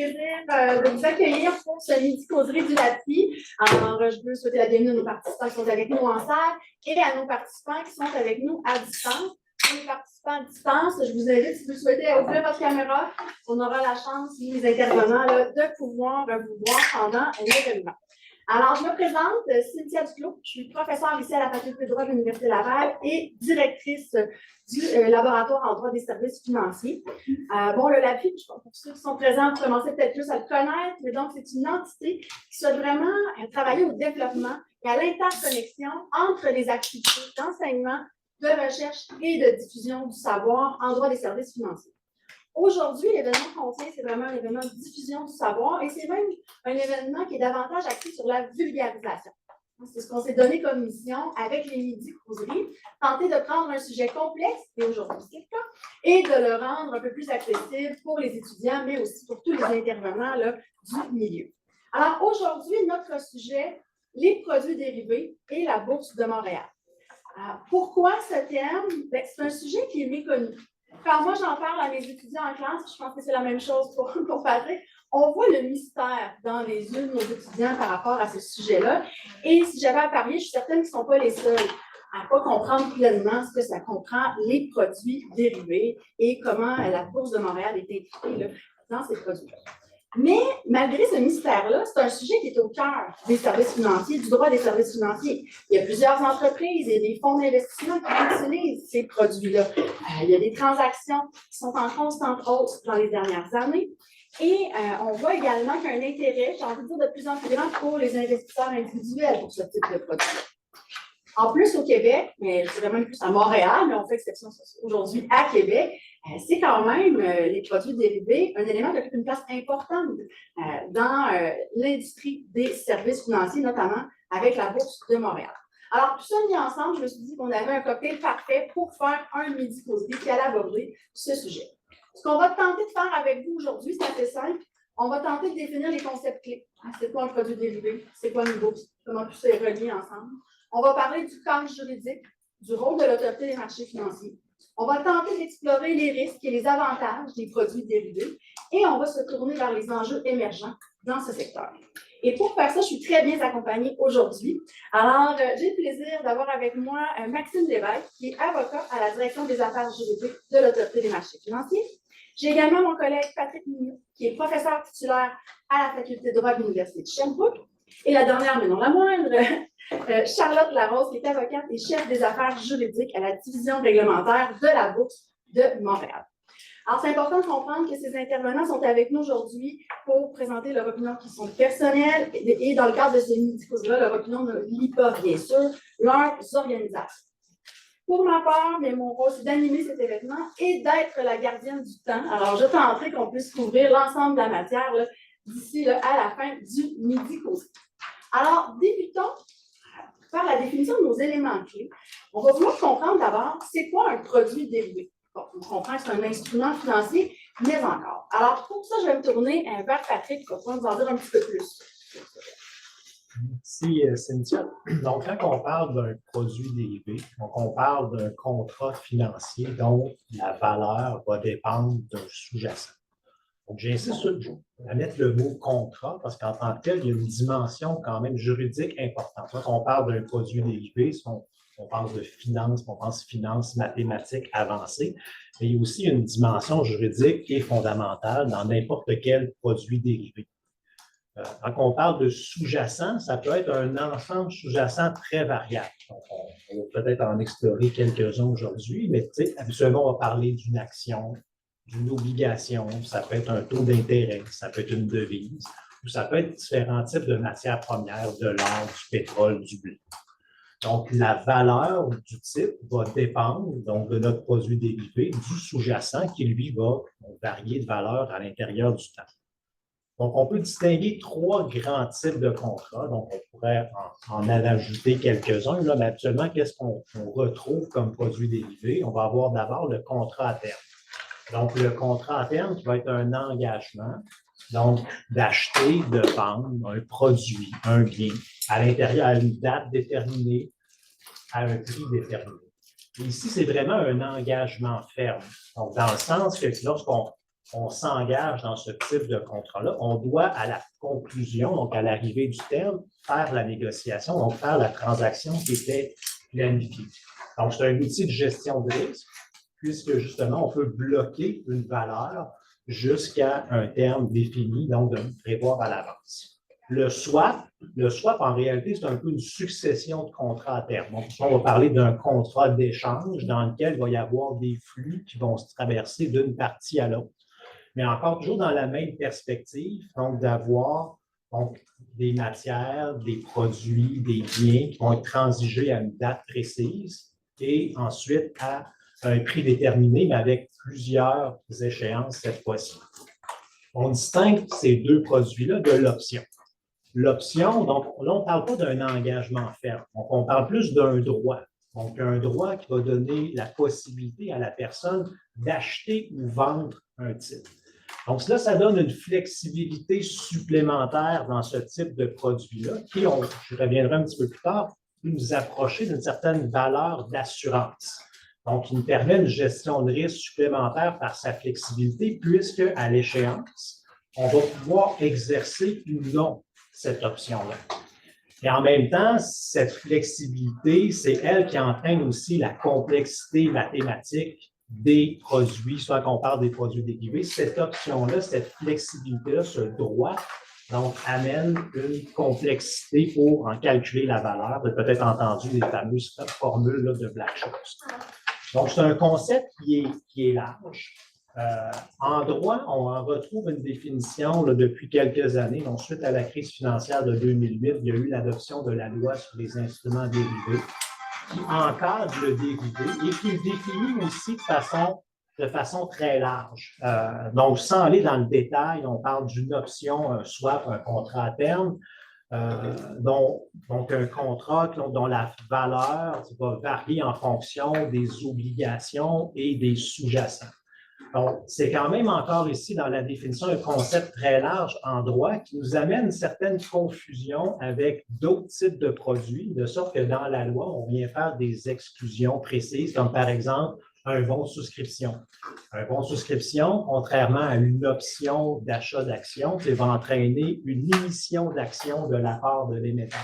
plaisir de vous accueillir pour ce midi causerie du LAPI. Alors, je veux souhaiter la bienvenue à nos participants qui sont avec nous en salle et à nos participants qui sont avec nous à distance. Pour les participants à distance, je vous invite, si vous souhaitez, à ouvrir votre caméra. On aura la chance, les intervenants, là, de pouvoir vous voir pendant l'événement. Alors, je me présente, Cynthia Duclos. Je suis professeure ici à la Faculté de droit de l'Université Laval et directrice du laboratoire en droit des services financiers. Bon, le LAPI, pour ceux qui sont présents, vous commencez peut-être plus à le connaître, mais donc c'est une entité qui souhaite vraiment travailler au développement et à l'interconnexion entre les activités d'enseignement, de recherche et de diffusion du savoir en droit des services financiers. Aujourd'hui, l'événement qu'on tient, c'est vraiment un événement de diffusion du savoir et c'est même un événement qui est davantage axé sur la vulgarisation. C'est ce qu'on s'est donné comme mission avec les Midi Causeries, tenter de prendre un sujet complexe, et aujourd'hui c'est le cas, et de le rendre un peu plus accessible pour les étudiants, mais aussi pour tous les intervenants là, du milieu. Alors aujourd'hui, notre sujet, les produits dérivés et la Bourse de Montréal. Pourquoi ce terme? C'est un sujet qui est méconnu. Quand moi, j'en parle à mes étudiants en classe, je pense que c'est la même chose pour Patrick, on voit le mystère dans les yeux de nos étudiants par rapport à ce sujet-là. Et si j'avais à parier, je suis certaine qu'ils ne sont pas les seuls à ne pas comprendre pleinement ce que ça comprend, les produits dérivés et comment la Bourse de Montréal est impliquée là, dans ces produits-là. Mais malgré ce mystère-là, c'est un sujet qui est au cœur des services financiers, du droit des services financiers. Il y a plusieurs entreprises et des fonds d'investissement qui utilisent ces produits-là. Il y a des transactions qui sont en constante hausse dans les dernières années. Et on voit également qu'il y a un intérêt, j'ai envie de dire, de plus en plus grand pour les investisseurs individuels pour ce type de produits-là. En plus, au Québec, mais je dirais même plus à Montréal, mais on fait exception aujourd'hui à Québec, c'est quand même les produits dérivés, un élément qui occupe une place importante dans l'industrie des services financiers, notamment avec la Bourse de Montréal. Alors, tout ça mis ensemble, je me suis dit qu'on avait un cocktail parfait pour faire un midi causerie qui allait aborder ce sujet. Ce qu'on va tenter de faire avec vous aujourd'hui, c'est assez simple. On va tenter de définir les concepts clés. C'est quoi un produit dérivé? C'est quoi une bourse? Comment tout ça est relié ensemble? On va parler du cadre juridique, du rôle de l'autorité des marchés financiers. On va tenter d'explorer les risques et les avantages des produits dérivés et on va se tourner vers les enjeux émergents dans ce secteur. Et pour faire ça, je suis très bien accompagnée aujourd'hui. Alors, j'ai le plaisir d'avoir avec moi Maxime Lévesque, qui est avocat à la Direction des affaires juridiques de l'autorité des marchés financiers. J'ai également mon collègue Patrick Mignot, qui est professeur titulaire à la Faculté de droit de l'Université de Sherbrooke. Et la dernière, mais non la moindre, Charlotte Larose, qui est avocate et chef des affaires juridiques à la division réglementaire de la Bourse de Montréal. Alors, c'est important de comprendre que ces intervenants sont avec nous aujourd'hui pour présenter leurs opinions qui sont personnelles et dans le cadre de ce midi-cause-là, leur opinion ne lie pas, bien sûr, leurs organisations. Pour ma part, mais mon rôle, c'est d'animer cet événement et d'être la gardienne du temps. Alors, je tenterai qu'on puisse couvrir l'ensemble de la matière d'ici à la fin du midi-cause. Alors, débutons par la définition de nos éléments clés. On va vouloir comprendre d'abord, c'est quoi un produit dérivé? Bon, on comprend que c'est un instrument financier, mais encore. Alors, pour ça, je vais me tourner vers Patrick pour pouvoir nous en dire un petit peu plus. Merci, Cynthia. Donc, quand on parle d'un produit dérivé, donc on parle d'un contrat financier dont la valeur va dépendre d'un sous-jacent. Donc, j'insiste à mettre le mot contrat parce qu'en tant que tel, il y a une dimension quand même juridique importante. Quand on parle d'un produit dérivé, on parle de finance, on pense finance mathématiques avancées, mais il y a aussi une dimension juridique qui est fondamentale dans n'importe quel produit dérivé. Quand on parle de sous-jacent, ça peut être un ensemble sous-jacent très variable. Donc, on va peut-être en explorer quelques-uns aujourd'hui, mais habituellement, on va parler d'une action, d'une obligation, ça peut être un taux d'intérêt, ça peut être une devise, ou ça peut être différents types de matières premières, de l'or, du pétrole, du blé. Donc, la valeur du titre va dépendre donc, de notre produit dérivé, du sous-jacent qui, lui, va varier de valeur à l'intérieur du temps. Donc, on peut distinguer trois grands types de contrats. Donc, on pourrait en ajouter quelques-uns. Là, mais actuellement, qu'est-ce qu'on retrouve comme produit dérivé? On va avoir d'abord le contrat à terme. Donc, le contrat à terme qui va être un engagement, donc d'acheter, de vendre un produit, un bien, à l'intérieur, à une date déterminée, à un prix déterminé. Et ici, c'est vraiment un engagement ferme. Donc, dans le sens que lorsqu'on on s'engage dans ce type de contrat-là, on doit, à la conclusion, donc à l'arrivée du terme, faire la négociation, donc faire la transaction qui était planifiée. Donc, c'est un outil de gestion de risque, puisque justement, on peut bloquer une valeur jusqu'à un terme défini, donc de prévoir à l'avance. Le swap, en réalité, c'est un peu une succession de contrats à terme. Donc, on va parler d'un contrat d'échange dans lequel il va y avoir des flux qui vont se traverser d'une partie à l'autre. Mais encore toujours dans la même perspective, donc d'avoir des matières, des produits, des biens qui vont être transigés à une date précise et ensuite à un prix déterminé, mais avec plusieurs échéances cette fois-ci. On distingue ces deux produits-là de l'option. L'option, donc là, on ne parle pas d'un engagement ferme, donc on parle plus d'un droit. Donc, un droit qui va donner la possibilité à la personne d'acheter ou vendre un titre. Donc, cela, ça donne une flexibilité supplémentaire dans ce type de produit-là, qui, je reviendrai un petit peu plus tard, peut nous approcher d'une certaine valeur d'assurance. Donc, il nous permet une gestion de risque supplémentaire par sa flexibilité, puisque à l'échéance, on va pouvoir exercer ou non cette option-là. Et en même temps, cette flexibilité, c'est elle qui entraîne aussi la complexité mathématique des produits, soit qu'on parle des produits dérivés. Cette option-là, cette flexibilité-là, ce droit, donc, amène une complexité pour en calculer la valeur. Vous avez peut-être entendu les fameuses formules là, de Black-Scholes. Donc, c'est un concept qui est large. En droit, on en retrouve une définition là, depuis quelques années. Donc, suite à la crise financière de 2008, il y a eu l'adoption de la loi sur les instruments dérivés qui encadre le dérivé et qui le définit aussi de façon très large. Donc, sans aller dans le détail, on parle d'une option, un swap, un contrat à terme. Donc, un contrat dont la valeur va varier en fonction des obligations et des sous-jacents. Donc, c'est quand même encore ici dans la définition un concept très large en droit qui nous amène une certaine confusion avec d'autres types de produits, de sorte que dans la loi, on vient faire des exclusions précises, comme par exemple un bon de souscription. Un bon de souscription, contrairement à une option d'achat d'actions, va entraîner une émission d'actions de la part de l'émetteur.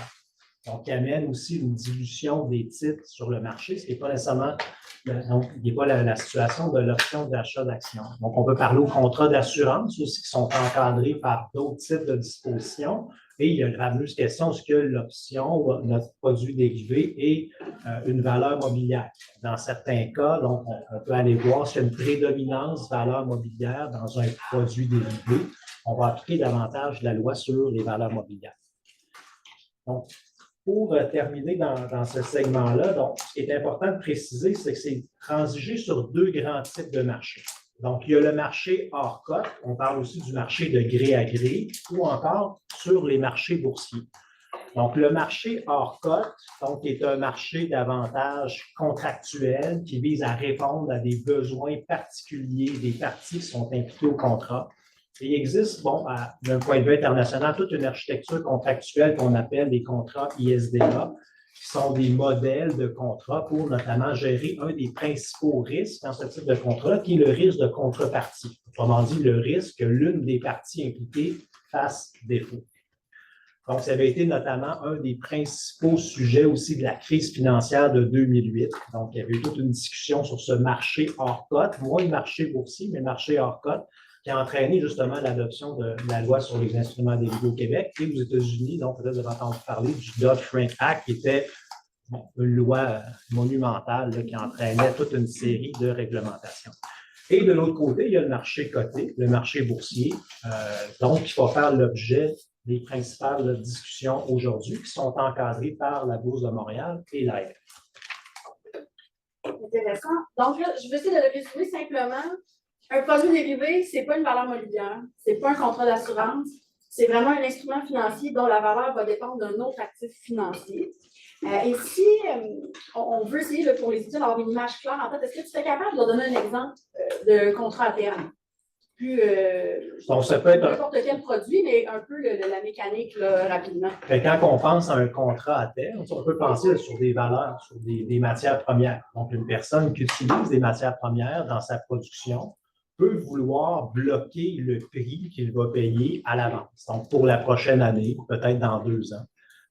Donc, qui amène aussi une dilution des titres sur le marché, ce qui n'est pas nécessairement la situation de l'option d'achat d'actions. Donc, on peut parler aux contrats d'assurance aussi qui sont encadrés par d'autres types de dispositions. Et il y a la fameuse question, est-ce que l'option ou notre produit dérivé est une valeur mobilière? Dans certains cas, donc, on peut aller voir s'il y a une prédominance valeur mobilière dans un produit dérivé. On va appliquer davantage la loi sur les valeurs mobilières. Donc, pour terminer dans ce segment-là, donc, ce qui est important de préciser, c'est que c'est transigé sur deux grands types de marchés. Donc, il y a le marché hors cote, on parle aussi du marché de gré à gré, ou encore sur les marchés boursiers. Donc, le marché hors cote, donc, est un marché davantage contractuel qui vise à répondre à des besoins particuliers des parties qui sont impliquées au contrat. Et il existe, d'un point de vue international, toute une architecture contractuelle qu'on appelle les contrats ISDA, qui sont des modèles de contrats pour notamment gérer un des principaux risques dans ce type de contrat, qui est le risque de contrepartie. Autrement dit, le risque que l'une des parties impliquées fasse défaut. Donc, ça avait été notamment un des principaux sujets aussi de la crise financière de 2008. Donc, il y avait eu toute une discussion sur ce marché hors cote, moins le marché boursier, mais le marché hors cote, qui a entraîné justement l'adoption de la loi sur les instruments dérivés au Québec et aux États-Unis. Donc, peut-être vous avez entendu parler du Dodd-Frank Act, qui était une loi monumentale là, qui entraînait toute une série de réglementations. Et de l'autre côté, il y a le marché coté, le marché boursier, donc qui va faire l'objet des principales discussions aujourd'hui, qui sont encadrées par la Bourse de Montréal et l'AF. Intéressant. Donc là, je vais essayer de le résumer simplement. Un produit dérivé, ce n'est pas une valeur mobilière, ce n'est pas un contrat d'assurance, c'est vraiment un instrument financier dont la valeur va dépendre d'un autre actif financier. Et si on veut essayer là, pour les études d'avoir une image claire en tête, est-ce que tu serais capable de leur donner un exemple de contrat à terme? Plus, donc, ça peut être n'importe quel produit, mais un peu la mécanique là, rapidement. Quand on pense à un contrat à terme, on peut penser sur des valeurs, sur des matières premières. Donc, une personne qui utilise des matières premières dans sa production peut vouloir bloquer le prix qu'il va payer à l'avance. Donc, pour la prochaine année, peut-être dans 2 ans.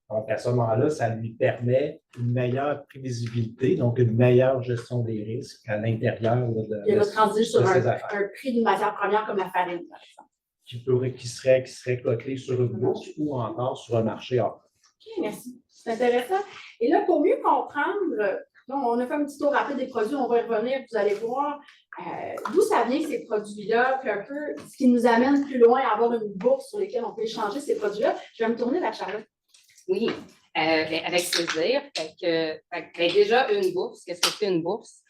Donc, à ce moment-là, ça lui permet une meilleure prévisibilité, donc une meilleure gestion des risques à l'intérieur Il va transiger sur ses affaires. un prix d'une matière première comme la farine, par exemple. Qui serait coté sur une bourse ou encore sur un marché hors. OK, merci. C'est intéressant. Et là, pour mieux comprendre, on a fait un petit tour rapide des produits, on va y revenir, vous allez voir d'où ça vient ces produits-là, puis un peu ce qui nous amène plus loin à avoir une bourse sur laquelle on peut échanger ces produits-là. Je vais me tourner vers Charlotte. Oui, avec plaisir. Déjà, une bourse, qu'est-ce que c'est une bourse?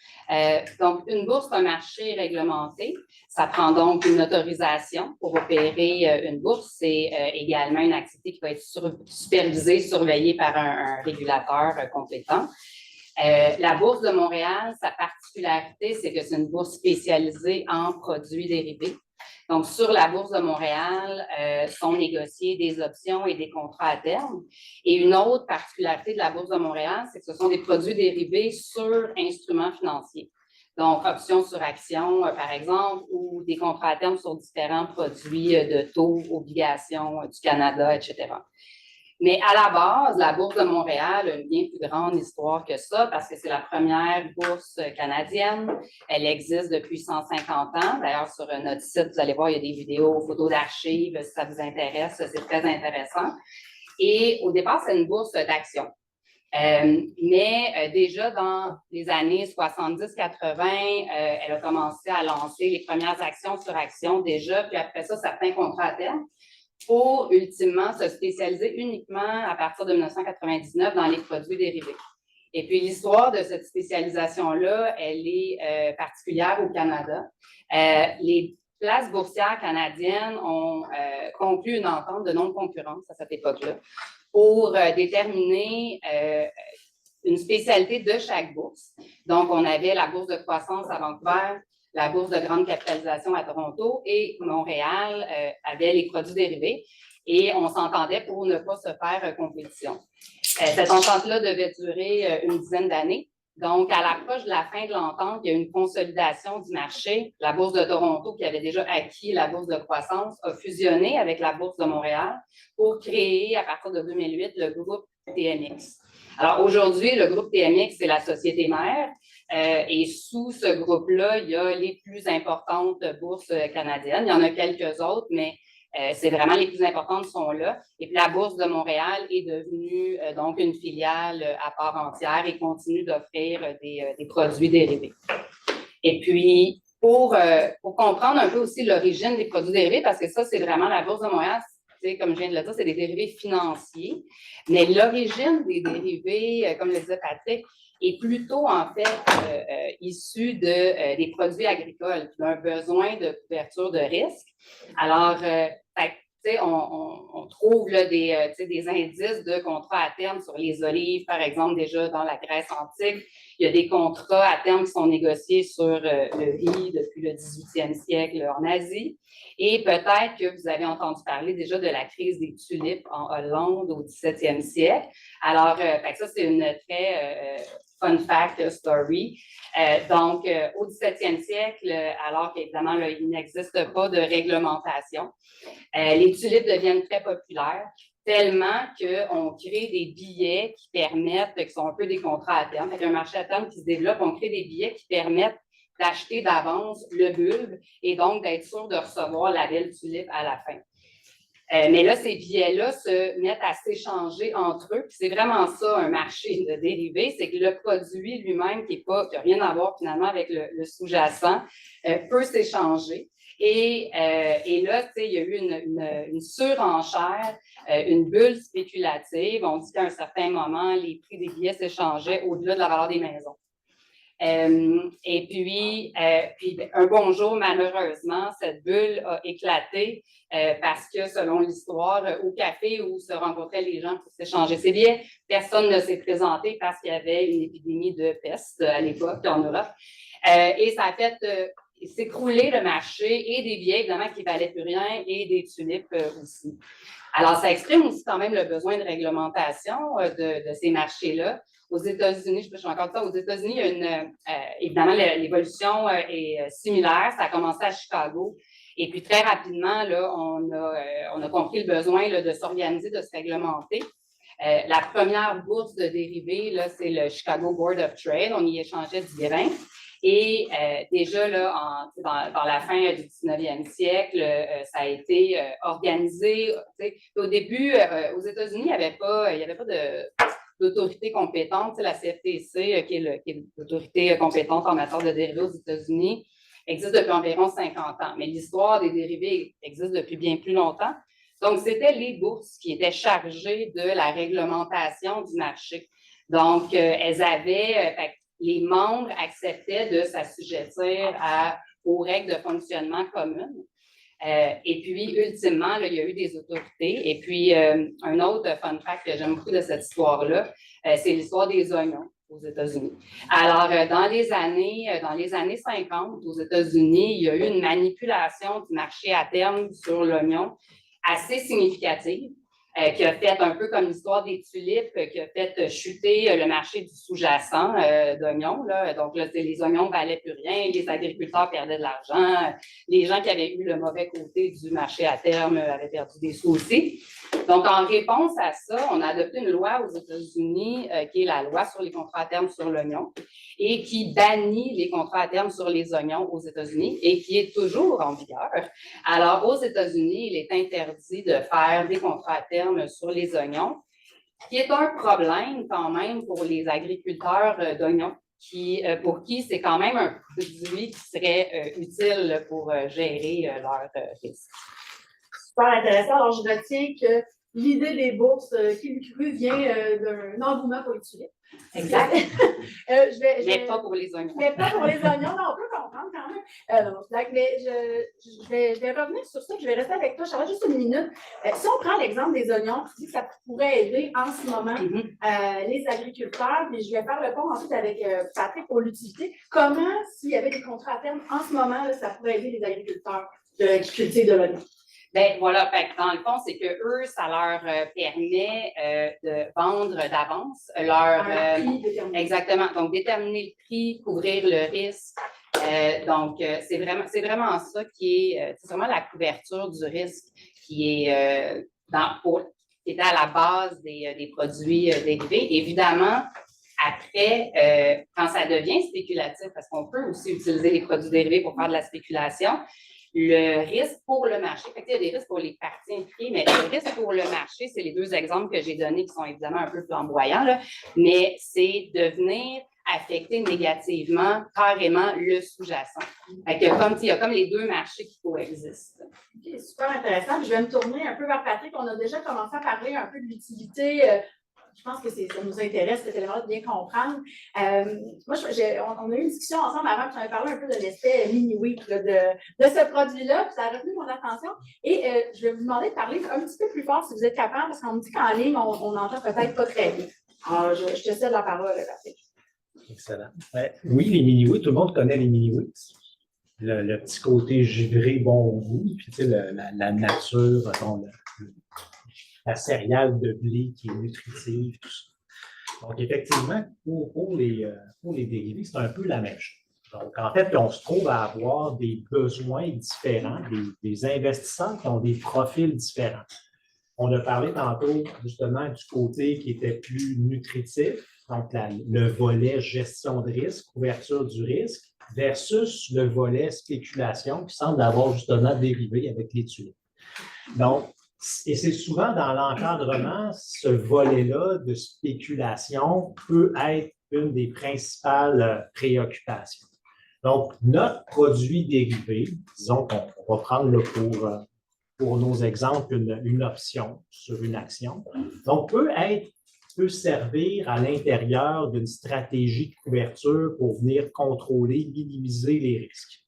Donc, une bourse, c'est un marché réglementé. Ça prend donc une autorisation pour opérer une bourse. C'est également une activité qui va être supervisée, surveillée par un régulateur compétent. La Bourse de Montréal, sa particularité, c'est que c'est une bourse spécialisée en produits dérivés. Donc, sur la Bourse de Montréal, sont négociées des options et des contrats à terme. Et une autre particularité de la Bourse de Montréal, c'est que ce sont des produits dérivés sur instruments financiers. Donc, options sur actions, par exemple, ou des contrats à terme sur différents produits de taux, obligations du Canada, etc. Mais à la base, la Bourse de Montréal a une bien plus grande histoire que ça parce que c'est la première bourse canadienne. Elle existe depuis 150 ans. D'ailleurs, sur notre site, vous allez voir, il y a des vidéos, photos d'archives, si ça vous intéresse, c'est très intéressant. Et au départ, c'est une bourse d'actions. Mais déjà dans les années 70-80, elle a commencé à lancer les premières actions sur actions déjà, puis après ça, certains contrats à terme, pour ultimement se spécialiser uniquement à partir de 1999 dans les produits dérivés. Et puis, l'histoire de cette spécialisation-là, elle est particulière au Canada. Les places boursières canadiennes ont conclu une entente de non-concurrence à cette époque-là pour déterminer une spécialité de chaque bourse. Donc, on avait la bourse de croissance à Vancouver, la bourse de grande capitalisation à Toronto et Montréal avait les produits dérivés et on s'entendait pour ne pas se faire compétition. Cette entente-là devait durer une dizaine d'années. Donc, à l'approche de la fin de l'entente, il y a eu une consolidation du marché. La bourse de Toronto, qui avait déjà acquis la bourse de croissance, a fusionné avec la bourse de Montréal pour créer, à partir de 2008, le groupe TMX. Alors, aujourd'hui, le groupe TMX, c'est la société mère. Et sous ce groupe-là, il y a les plus importantes bourses canadiennes. Il y en a quelques autres, mais c'est vraiment les plus importantes sont là. Et puis, la Bourse de Montréal est devenue donc une filiale à part entière et continue d'offrir des produits dérivés. Et puis, pour comprendre un peu aussi l'origine des produits dérivés, parce que ça, c'est vraiment la Bourse de Montréal, comme je viens de le dire, c'est des dérivés financiers. Mais l'origine des dérivés, comme le disait Patrick, est plutôt, en fait, issue des produits agricoles, d'un besoin de couverture de risque. Alors, on trouve là, des indices de contrats à terme sur les olives, par exemple, déjà dans la Grèce antique. Il y a des contrats à terme qui sont négociés sur le riz depuis le 18e siècle en Asie. Et peut-être que vous avez entendu parler déjà de la crise des tulipes en Hollande au 17e siècle. Alors, ça, c'est une très fun fact story. Donc, au 17e siècle, alors qu'évidemment, il n'existe pas de réglementation, les tulipes deviennent très populaires, tellement qu'on crée des billets qui permettent, qui sont un peu des contrats à terme. Avec un marché à terme qui se développe, on crée des billets qui permettent d'acheter d'avance le bulbe et donc d'être sûr de recevoir la belle tulipe à la fin. Mais là, ces billets-là se mettent à s'échanger entre eux. C'est vraiment ça, un marché de dérivés, c'est que le produit lui-même, qui n'a rien à voir finalement avec le sous-jacent, peut s'échanger. Et là, il y a eu une surenchère, une bulle spéculative. On dit qu'à un certain moment, les prix des billets s'échangeaient au-delà de la valeur des maisons. Et puis, un bon jour, malheureusement, cette bulle a éclaté parce que, selon l'histoire, au café où se rencontraient les gens pour s'échanger ces billets, personne ne s'est présenté parce qu'il y avait une épidémie de peste à l'époque en Europe. Et ça a fait s'écrouler le marché et des billets, évidemment, qui ne valaient plus rien et des tulipes aussi. Alors, ça exprime aussi quand même le besoin de réglementation de ces marchés-là. Aux États-Unis, je suis encore ça, aux États-Unis, il y a évidemment, l'évolution est similaire. Ça a commencé à Chicago. Et puis, très rapidement, là, on a compris le besoin là, de s'organiser, de se réglementer. La première bourse de dérivés, là, c'est le Chicago Board of Trade. On y échangeait du grain. Et déjà, là, dans la fin du 19e siècle, ça a été organisé. Au début, aux États-Unis, il n'y avait pas d'autorité compétente. La CFTC, qui est l'autorité compétente en matière de dérivés aux États-Unis, existe depuis environ 50 ans. Mais l'histoire des dérivés existe depuis bien plus longtemps. Donc, c'était les bourses qui étaient chargées de la réglementation du marché. Donc, elles avaient, les membres acceptaient de s'assujettir aux règles de fonctionnement communes. Et puis, ultimement, là, il y a eu des autorités. Et puis, un autre fun fact que j'aime beaucoup de cette histoire-là, c'est l'histoire des oignons aux États-Unis. Alors, dans les années 50, aux États-Unis, il y a eu une manipulation du marché à terme sur l'oignon assez significative, qui a fait un peu comme l'histoire des tulipes, qui a fait chuter le marché du sous-jacent d'oignons. Donc, là, les oignons ne valaient plus rien, les agriculteurs perdaient de l'argent, les gens qui avaient eu le mauvais côté du marché à terme avaient perdu des sous aussi. Donc, en réponse à ça, on a adopté une loi aux États-Unis, qui est la loi sur les contrats à terme sur l'oignon, et qui bannit les contrats à terme sur les oignons aux États-Unis et qui est toujours en vigueur. Alors, aux États-Unis, il est interdit de faire des contrats à terme sur les oignons, qui est un problème quand même pour les agriculteurs d'oignons, pour qui c'est quand même un produit qui serait utile pour gérer leur risque. Super intéressant. Alors, je retiens que l'idée des bourses qui vient d'un engouement pour les tulipes. Exact. Mais pas pour les oignons. Mais pas pour les oignons, non, on peut comprendre quand même. Non, mais je vais revenir sur ça, je vais rester avec toi, Charlotte, juste une minute. Si on prend l'exemple des oignons, tu dis que ça pourrait aider en ce moment les agriculteurs, puis je vais faire le pont ensuite avec Patrick pour l'utilité. Comment, s'il y avait des contrats à terme en ce moment, là, ça pourrait aider les agriculteurs qui cultivent de l'oignon? Ben voilà, dans le fond, c'est que eux, ça leur permet de vendre d'avance leur prix exactement. Donc, déterminer le prix, couvrir le risque. Donc, c'est vraiment ça qui est, c'est vraiment la couverture du risque qui est qui est à la base des produits dérivés. Évidemment, après, quand ça devient spéculatif, parce qu'on peut aussi utiliser les produits dérivés pour faire de la spéculation, le risque pour le marché, il y a des risques pour les parties impliquées, mais le risque pour le marché, c'est les deux exemples que j'ai donnés qui sont évidemment un peu flamboyants, là, mais c'est de venir affecter négativement carrément le sous-jacent. Il y a comme les deux marchés qui coexistent. Okay, super intéressant. Je vais me tourner un peu vers Patrick. On a déjà commencé à parler un peu de l'utilité. Je pense que ça nous intéresse, cet élément de bien comprendre. Moi, on a eu une discussion ensemble avant, puis j'en ai parlé un peu de l'aspect mini-wheat de ce produit-là, puis ça a retenu mon attention. Et je vais vous demander de parler un petit peu plus fort si vous êtes capable, parce qu'on me dit qu'en ligne, on n'entend peut-être pas très bien. Alors, je te cède la parole, Patrick. Excellent. Oui, les mini-wheats, tout le monde connaît les mini-wheats. Le petit côté givré, bon goût, puis tu sais, la nature, la céréale de blé qui est nutritive, tout ça. Donc, effectivement, pour les dérivés, c'est un peu la même chose. Donc, en fait, on se trouve à avoir des besoins différents, des investisseurs qui ont des profils différents. On a parlé tantôt, justement, du côté qui était plus nutritif, donc le volet gestion de risque, couverture du risque, versus le volet spéculation qui semble avoir justement dérivé avec les tulipes. Donc, et c'est souvent dans l'encadrement, ce volet-là de spéculation peut être une des principales préoccupations. Donc, notre produit dérivé, disons qu'on va prendre pour nos exemples une option sur une action, donc peut servir à l'intérieur d'une stratégie de couverture pour venir contrôler, minimiser les risques.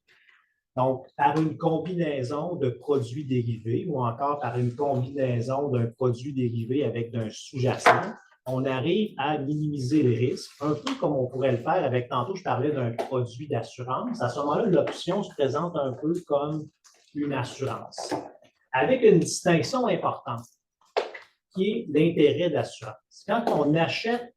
Donc, par une combinaison de produits dérivés ou encore par une combinaison d'un produit dérivé avec d'un sous-jacent, on arrive à minimiser les risques, un peu comme on pourrait le faire avec, tantôt, je parlais d'un produit d'assurance. À ce moment-là, l'option se présente un peu comme une assurance, avec une distinction importante. qui est l'intérêt d'assurance. Quand on achète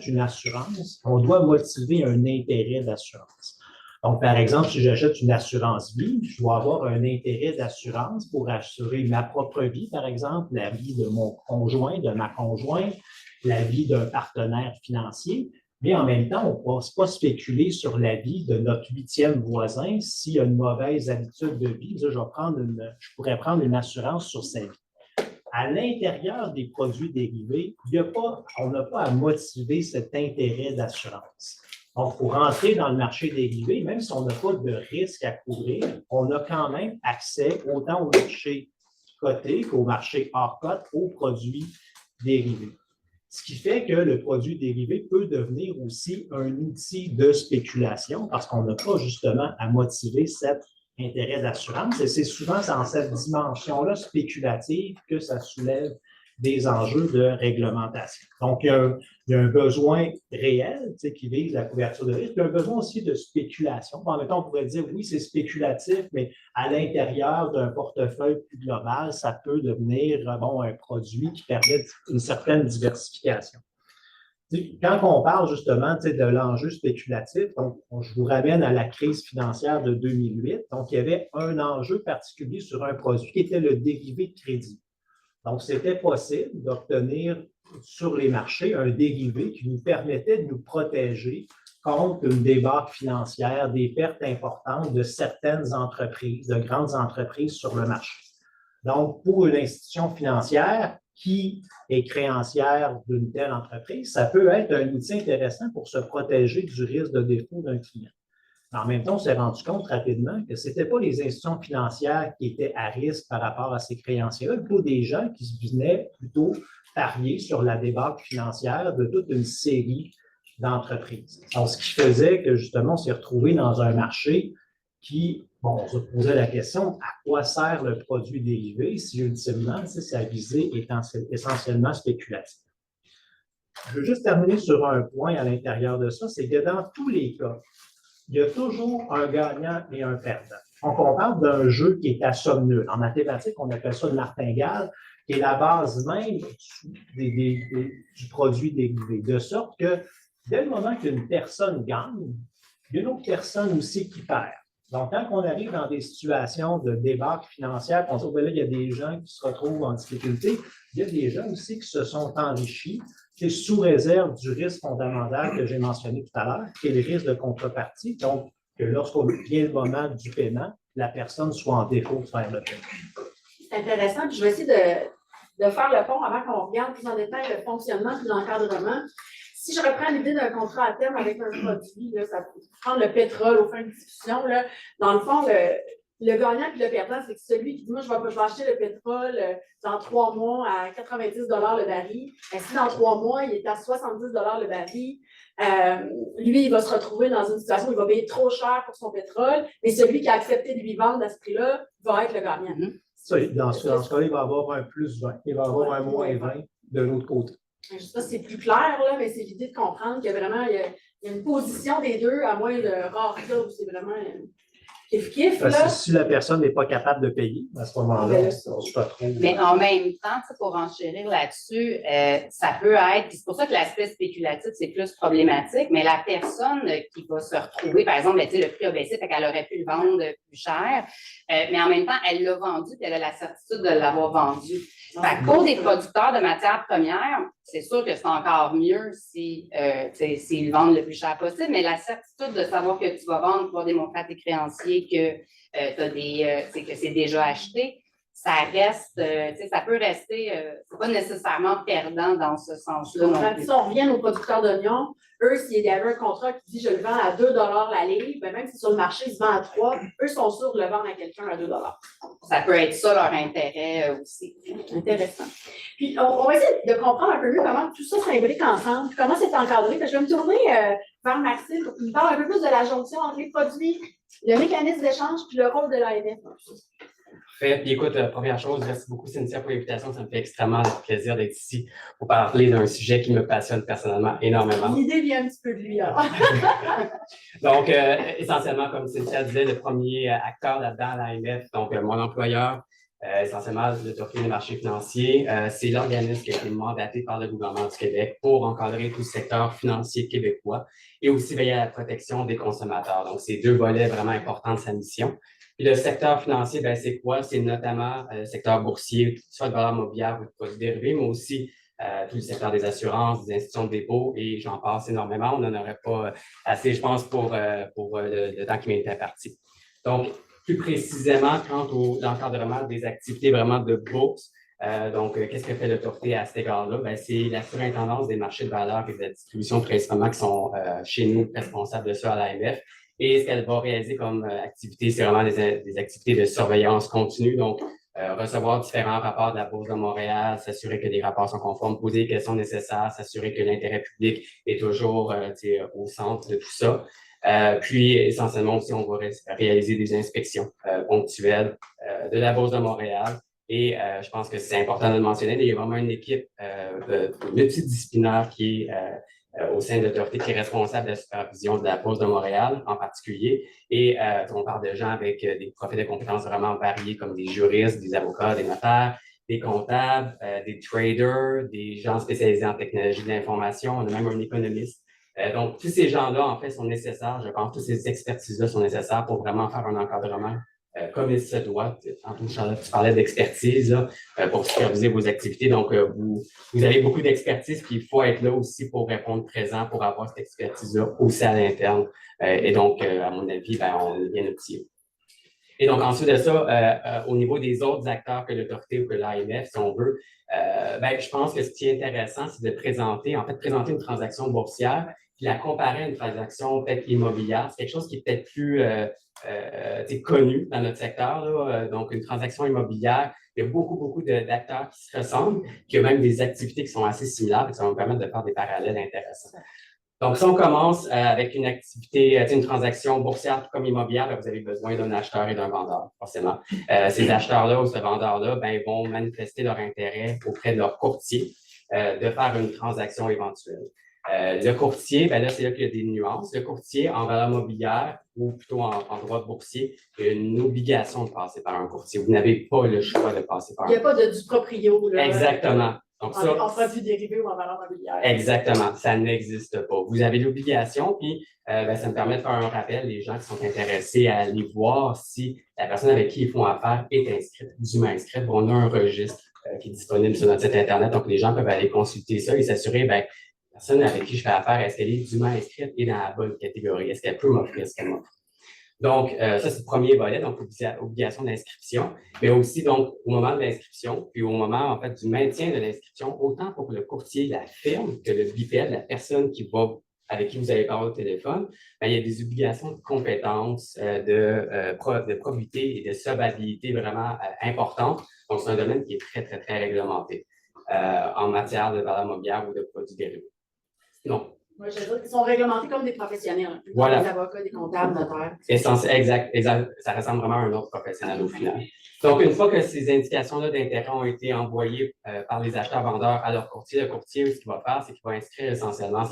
une assurance, on doit motiver un intérêt d'assurance. Donc, par exemple, si j'achète une assurance vie, je dois avoir un intérêt d'assurance pour assurer ma propre vie, par exemple, la vie de mon conjoint, de ma conjointe, la vie d'un partenaire financier. Mais en même temps, on ne peut pas spéculer sur la vie de notre 8e voisin s'il a une mauvaise habitude de vie. Je pourrais prendre une assurance sur sa vie. À l'intérieur des produits dérivés, on n'a pas à motiver cet intérêt d'assurance. Donc, pour rentrer dans le marché dérivé, même si on n'a pas de risque à couvrir, on a quand même accès autant au marché coté qu'au marché hors cote aux produits dérivés. Ce qui fait que le produit dérivé peut devenir aussi un outil de spéculation parce qu'on n'a pas justement à motiver cet intérêt d'assurance. Et c'est souvent dans cette dimension-là spéculative que ça soulève des enjeux de réglementation. Donc, il y a un besoin réel qui vise la couverture de risque, puis un besoin aussi de spéculation. En même temps, on pourrait dire, oui, c'est spéculatif, mais à l'intérieur d'un portefeuille plus global, ça peut devenir un produit qui permet une certaine diversification. Quand on parle justement de l'enjeu spéculatif, donc, je vous ramène à la crise financière de 2008. Donc, il y avait un enjeu particulier sur un produit qui était le dérivé de crédit. Donc, c'était possible d'obtenir sur les marchés un dérivé qui nous permettait de nous protéger contre une débâcle financière, des pertes importantes de certaines entreprises, de grandes entreprises sur le marché. Donc, pour une institution financière qui est créancière d'une telle entreprise, ça peut être un outil intéressant pour se protéger du risque de défaut d'un client. En même temps, on s'est rendu compte rapidement que ce n'étaient pas les institutions financières qui étaient à risque par rapport à ces créanciers-là, plutôt des gens qui venaient plutôt parier sur la débâcle financière de toute une série d'entreprises. Donc, ce qui faisait que, justement, on s'est retrouvé dans un marché qui, on se posait la question, à quoi sert le produit dérivé si, ultimement, sa visée est essentiellement spéculative. Je veux juste terminer sur un point à l'intérieur de ça, c'est que dans tous les cas, il y a toujours un gagnant et un perdant. Donc, on parle d'un jeu qui est à somme nulle. En mathématiques, on appelle ça le martingale, qui est la base même du produit dérivé. De sorte que, dès le moment qu'une personne gagne, il y a une autre personne aussi qui perd. Donc, quand on arrive dans des situations de débâcle financière, on se dit, là, il y a des gens qui se retrouvent en difficulté, il y a des gens aussi qui se sont enrichis, c'est sous réserve du risque fondamental que j'ai mentionné tout à l'heure, qui est le risque de contrepartie. Donc, que lorsqu'on vient le moment du paiement, la personne soit en défaut de faire le paiement. C'est intéressant. Puis je vais essayer de faire le pont avant qu'on regarde plus en détail le fonctionnement et l'encadrement. Si je reprends l'idée d'un contrat à terme avec un produit, là, ça peut prendre le pétrole au fin de discussion. Là, dans le fond, le gagnant et le perdant, c'est que celui qui dit, moi, je vais acheter le pétrole dans 3 mois à 90 $ le baril. Et si dans 3 mois, il est à 70 $ le baril, lui, il va se retrouver dans une situation où il va payer trop cher pour son pétrole, mais celui qui a accepté de lui vendre à ce prix-là va être le gagnant. Dans ce cas-là, il va avoir un plus 20, il va avoir un moins 20 de l'autre côté. Je ne sais pas si c'est plus clair, là, mais c'est l'idée de comprendre qu'il y a vraiment il y a une position des deux, à moins de rare cas où c'est vraiment kiff-kiff. Si la personne n'est pas capable de payer, à ce moment-là, on se retrouve. Mais en même temps, pour enchérir là-dessus, ça peut être, puis c'est pour ça que l'aspect spéculatif, c'est plus problématique, mais la personne qui va se retrouver, par exemple, le prix a baissé, fait qu'elle aurait pu le vendre plus cher, mais en même temps, elle l'a vendu, puis elle a la certitude de l'avoir vendu. Fait que pour des producteurs de matières premières, c'est sûr que c'est encore mieux s'ils vendent le plus cher possible, mais la certitude de savoir que tu vas vendre pour démontrer à tes créanciers que c'est déjà acheté, ça reste, ça peut rester, c'est pas nécessairement perdant dans ce sens-là. Si on revient aux producteurs d'oignons, eux, s'il y avait un contrat qui dit je le vends à 2 $ la livre, ben même si sur le marché, ils se vendent à 3, eux sont sûrs de le vendre à quelqu'un à 2 $. Ça peut être ça leur intérêt aussi. Intéressant. Puis, on va essayer de comprendre un peu mieux comment tout ça s'imbrique ensemble, comment c'est encadré. Je vais me tourner vers Maxime pour qu'il me parle un peu plus de la jonction entre les produits, le mécanisme d'échange puis le rôle de l'AMF. Parfait. Puis écoute, première chose, merci beaucoup Cynthia pour l'invitation. Ça me fait extrêmement plaisir d'être ici pour parler d'un sujet qui me passionne personnellement énormément. L'idée vient un petit peu de lui, alors. Donc, essentiellement, comme Cynthia disait, le premier acteur là-dedans, l'AMF, donc mon employeur, essentiellement l'Autorité des marchés financiers. C'est l'organisme qui a été mandaté par le gouvernement du Québec pour encadrer tout le secteur financier québécois et aussi veiller à la protection des consommateurs. Donc, c'est deux volets vraiment importants de sa mission. Puis le secteur financier, ben, c'est quoi? C'est notamment le secteur boursier, soit de valeurs mobilières ou de produits dérivés, mais aussi tout le secteur des assurances, des institutions de dépôt, et j'en passe énormément. On n'en aurait pas assez, je pense, pour le temps qui m'est imparti. Donc, plus précisément, quant à l'encadrement des activités vraiment de bourse, qu'est-ce que fait l'autorité à cet égard-là? Ben, c'est la surintendance des marchés de valeurs et de la distribution principalement qui sont chez nous responsables de ça à l'AMF. Et ce qu'elle va réaliser comme activité, c'est vraiment des activités de surveillance continue. Donc, recevoir différents rapports de la Bourse de Montréal, s'assurer que les rapports sont conformes, poser les questions nécessaires, s'assurer que l'intérêt public est toujours au centre de tout ça. Puis, essentiellement aussi, on va réaliser des inspections ponctuelles de la Bourse de Montréal. Et je pense que c'est important de le mentionner. Il y a vraiment une équipe multidisciplinaire qui est au sein de l'autorité qui est responsable de la supervision de la Bourse de Montréal en particulier. Et on parle de gens avec des profils de compétences vraiment variés comme des juristes, des avocats, des notaires, des comptables, des traders, des gens spécialisés en technologie de l'information. On a même un économiste. Donc, tous ces gens-là, en fait, sont nécessaires. Je pense que toutes ces expertises-là sont nécessaires pour vraiment faire un encadrement comme il se doit. Tantôt, Charlotte, tu parlais d'expertise pour superviser vos activités. Donc, vous avez beaucoup d'expertise, puis il faut être là aussi pour répondre présent, pour avoir cette expertise-là aussi à l'interne. Et donc, à mon avis, ben, on est bien outillé. Et donc, ensuite de ça, au niveau des autres acteurs que l'autorité ou que l'AMF, si on veut, je pense que ce qui est intéressant, c'est de présenter une transaction boursière, puis la comparer à une transaction peut-être immobilière. C'est quelque chose qui est peut-être plus connu dans notre secteur, là. Donc, une transaction immobilière, il y a beaucoup d'acteurs qui se ressemblent, puis il y a même des activités qui sont assez similaires, et ça va nous permettre de faire des parallèles intéressants. Donc, si on commence avec une activité, une transaction boursière comme immobilière, là, vous avez besoin d'un acheteur et d'un vendeur, forcément. Ces acheteurs-là ou ce vendeur-là, ben, vont manifester leur intérêt auprès de leur courtier de faire une transaction éventuelle. Le courtier, ben là, c'est là qu'il y a des nuances. Le courtier, en valeur mobilière ou plutôt en droit boursier, il y a une obligation de passer par un courtier. Vous n'avez pas le choix de passer par un courtier. Il n'y a pas du proprio. Là, exactement. Donc, en produits dérivés ou en valeur mobilière. Exactement, ça n'existe pas. Vous avez l'obligation, puis ça me permet de faire un rappel, les gens qui sont intéressés à aller voir si la personne avec qui ils font affaire est inscrite, dûment inscrite. On a un registre qui est disponible sur notre site Internet, donc les gens peuvent aller consulter ça et s'assurer, la personne avec qui je fais affaire, est-ce qu'elle est dûment inscrite et dans la bonne catégorie? Est-ce qu'elle peut m'offrir ce qu'elle m'offre? Donc, ça, c'est le premier volet, donc obligation d'inscription, mais aussi, donc, au moment de l'inscription, puis au moment, en fait, du maintien de l'inscription, autant pour le courtier, la firme, que le bipède, la personne avec qui vous allez parler au téléphone, il y a des obligations de compétences, de probité et de solvabilité vraiment importantes. Donc, c'est un domaine qui est très réglementé en matière de valeur mobilière ou de produits dérivés. Donc, moi, je veux dire qu'ils sont réglementés comme des professionnels. Voilà. Des avocats, des comptables, notaires. Exact. Ça ressemble vraiment à un autre professionnel au final. Donc, une fois que ces indications-là d'intérêt ont été envoyées par les acheteurs-vendeurs à leur courtier, le courtier, ce qu'il va faire, c'est qu'il va inscrire essentiellement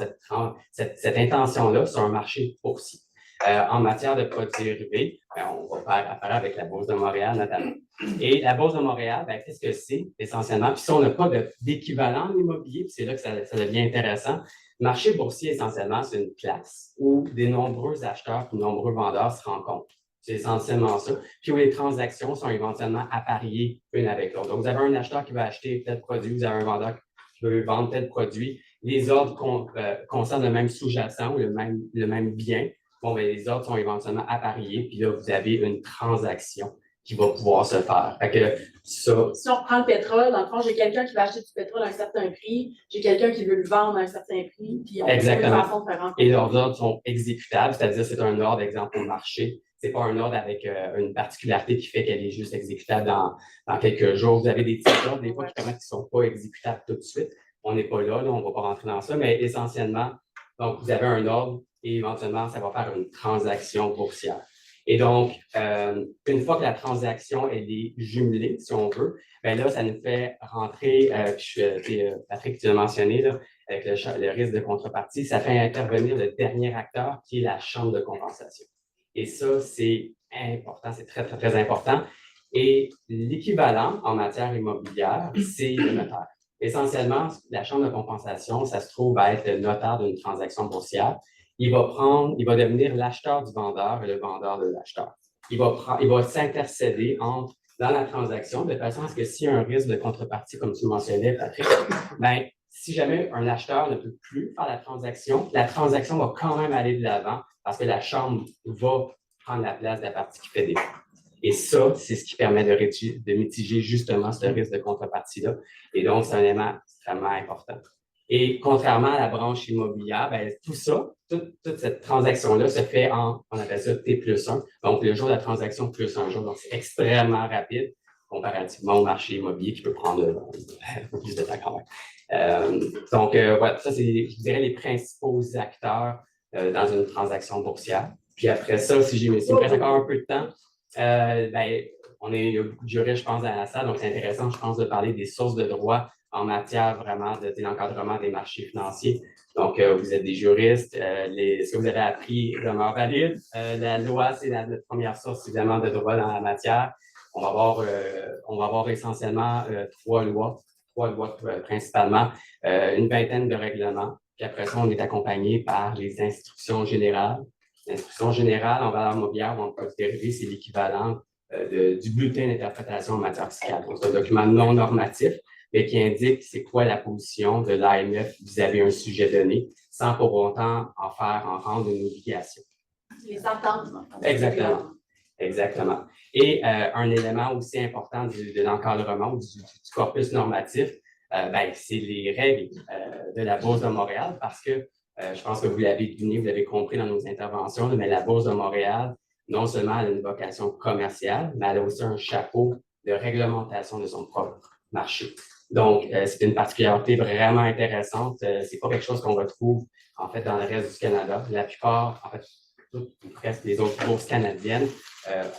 cette intention-là sur un marché boursier. En matière de produits dérivés, on va faire affaire avec la Bourse de Montréal notamment. Et la Bourse de Montréal, qu'est-ce que c'est essentiellement? Puis si on n'a pas d'équivalent en immobilier, puis c'est là que ça devient intéressant. Le marché boursier, essentiellement, c'est une place où des nombreux acheteurs et de nombreux vendeurs se rencontrent. C'est essentiellement ça. Puis où les transactions sont éventuellement appariées une avec l'autre. Donc, vous avez un acheteur qui va acheter tel produit, vous avez un vendeur qui veut vendre tel produit. Les ordres concernent le même sous-jacent ou le même bien. Bon, les ordres sont éventuellement appariés, puis là, vous avez une transaction qui va pouvoir se faire. Fait que ça... Si on reprend le pétrole, dans le fond, j'ai quelqu'un qui va acheter du pétrole à un certain prix, j'ai quelqu'un qui veut le vendre à un certain prix, puis on exactement. une façon de faire et leurs ordres sont exécutables, c'est-à-dire c'est un ordre, exemple, au marché. C'est pas un ordre avec une particularité qui fait qu'elle est juste exécutable dans quelques jours. Vous avez des petits ordres, des fois, qui permettent qu'ils ne sont pas exécutables tout de suite. On n'est pas là, on ne va pas rentrer dans ça, mais essentiellement, donc, vous avez un ordre et éventuellement, ça va faire une transaction boursière. Et donc, une fois que la transaction elle est jumelée, si on veut, là, ça nous fait rentrer, Patrick, tu l'as mentionné, là, avec le risque de contrepartie, ça fait intervenir le dernier acteur qui est la chambre de compensation. Et ça, c'est important, c'est très important. Et l'équivalent en matière immobilière, c'est le notaire. Essentiellement, la chambre de compensation, ça se trouve à être le notaire d'une transaction boursière. Il va devenir l'acheteur du vendeur et le vendeur de l'acheteur. Il va s'intercéder dans la transaction de façon à ce que s'il y a un risque de contrepartie, comme tu le mentionnais, Patrick, ben, si jamais un acheteur ne peut plus faire la transaction va quand même aller de l'avant parce que la chambre va prendre la place de la partie qui fait défaut. Et ça, c'est ce qui permet de mitiger justement ce risque de contrepartie-là. Et donc, c'est un élément extrêmement important. Et contrairement à la branche immobilière, ben, tout ça, toute cette transaction-là se fait on appelle ça T+1. Donc, le jour de la transaction plus un jour. Donc, c'est extrêmement rapide comparativement au marché immobilier qui peut prendre un peu plus de temps quand même. Donc, voilà, ça, c'est, je dirais, les principaux acteurs dans une transaction boursière. Puis après ça, s'il me reste encore un peu de temps, ben, on est juriste, je pense, dans la salle, donc c'est intéressant, je pense, de parler des sources de droit en matière vraiment de l'encadrement des marchés financiers. Donc, vous êtes des juristes, ce que vous avez appris demeure valide. La loi, c'est notre première source, évidemment, de droit dans la matière. On va avoir essentiellement trois lois principalement, une vingtaine de règlements. Puis après ça, on est accompagné par les instructions générales. L'instruction générale en valeur mobilière ou en produits dérivés, c'est l'équivalent du bulletin d'interprétation en matière fiscale. Donc, c'est un document non normatif, mais qui indique c'est quoi la position de l'AMF vis-à-vis un sujet donné, sans pour autant en rendre une obligation. Les ententes. Exactement. Exactement. Et un élément aussi important de l'encadrement ou du corpus normatif, ben, c'est les règles de la Bourse de Montréal, parce que je pense que vous l'avez deviné, vous l'avez compris dans nos interventions, mais la Bourse de Montréal, non seulement elle a une vocation commerciale, mais elle a aussi un chapeau de réglementation de son propre marché. Donc, c'est une particularité vraiment intéressante. C'est pas quelque chose qu'on retrouve, en fait, dans le reste du Canada. La plupart, en fait, toutes ou presque les autres bourses canadiennes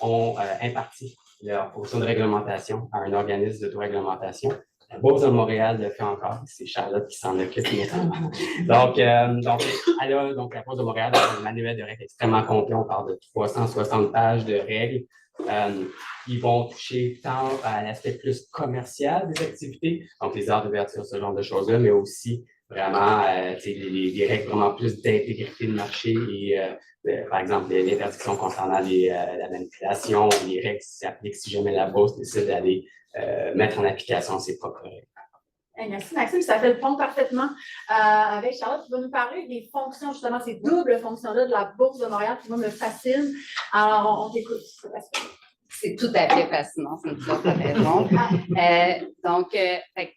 ont imparti leur position de réglementation à un organisme d'autoréglementation. La Bourse de Montréal le fait encore, c'est Charlotte qui s'en occupe notamment. Donc, la Bourse de Montréal a un manuel de règles extrêmement complet. On parle de 360 pages de règles. Ils vont toucher tant à l'aspect plus commercial des activités, donc les heures d'ouverture, ce genre de choses-là, mais aussi vraiment les règles vraiment plus d'intégrité de marché et par exemple l'interdiction concernant la manipulation, les règles qui s'appliquent si jamais la bourse décide d'aller mettre en application ses propres règles. Merci Maxime, ça fait le pont parfaitement avec Charlotte qui va nous parler des fonctions, justement, ces doubles fonctions-là de la Bourse de Montréal qui, moi, me fascinent. Alors, on t'écoute. C'est tout à fait fascinant, c'est une tout à fait raison.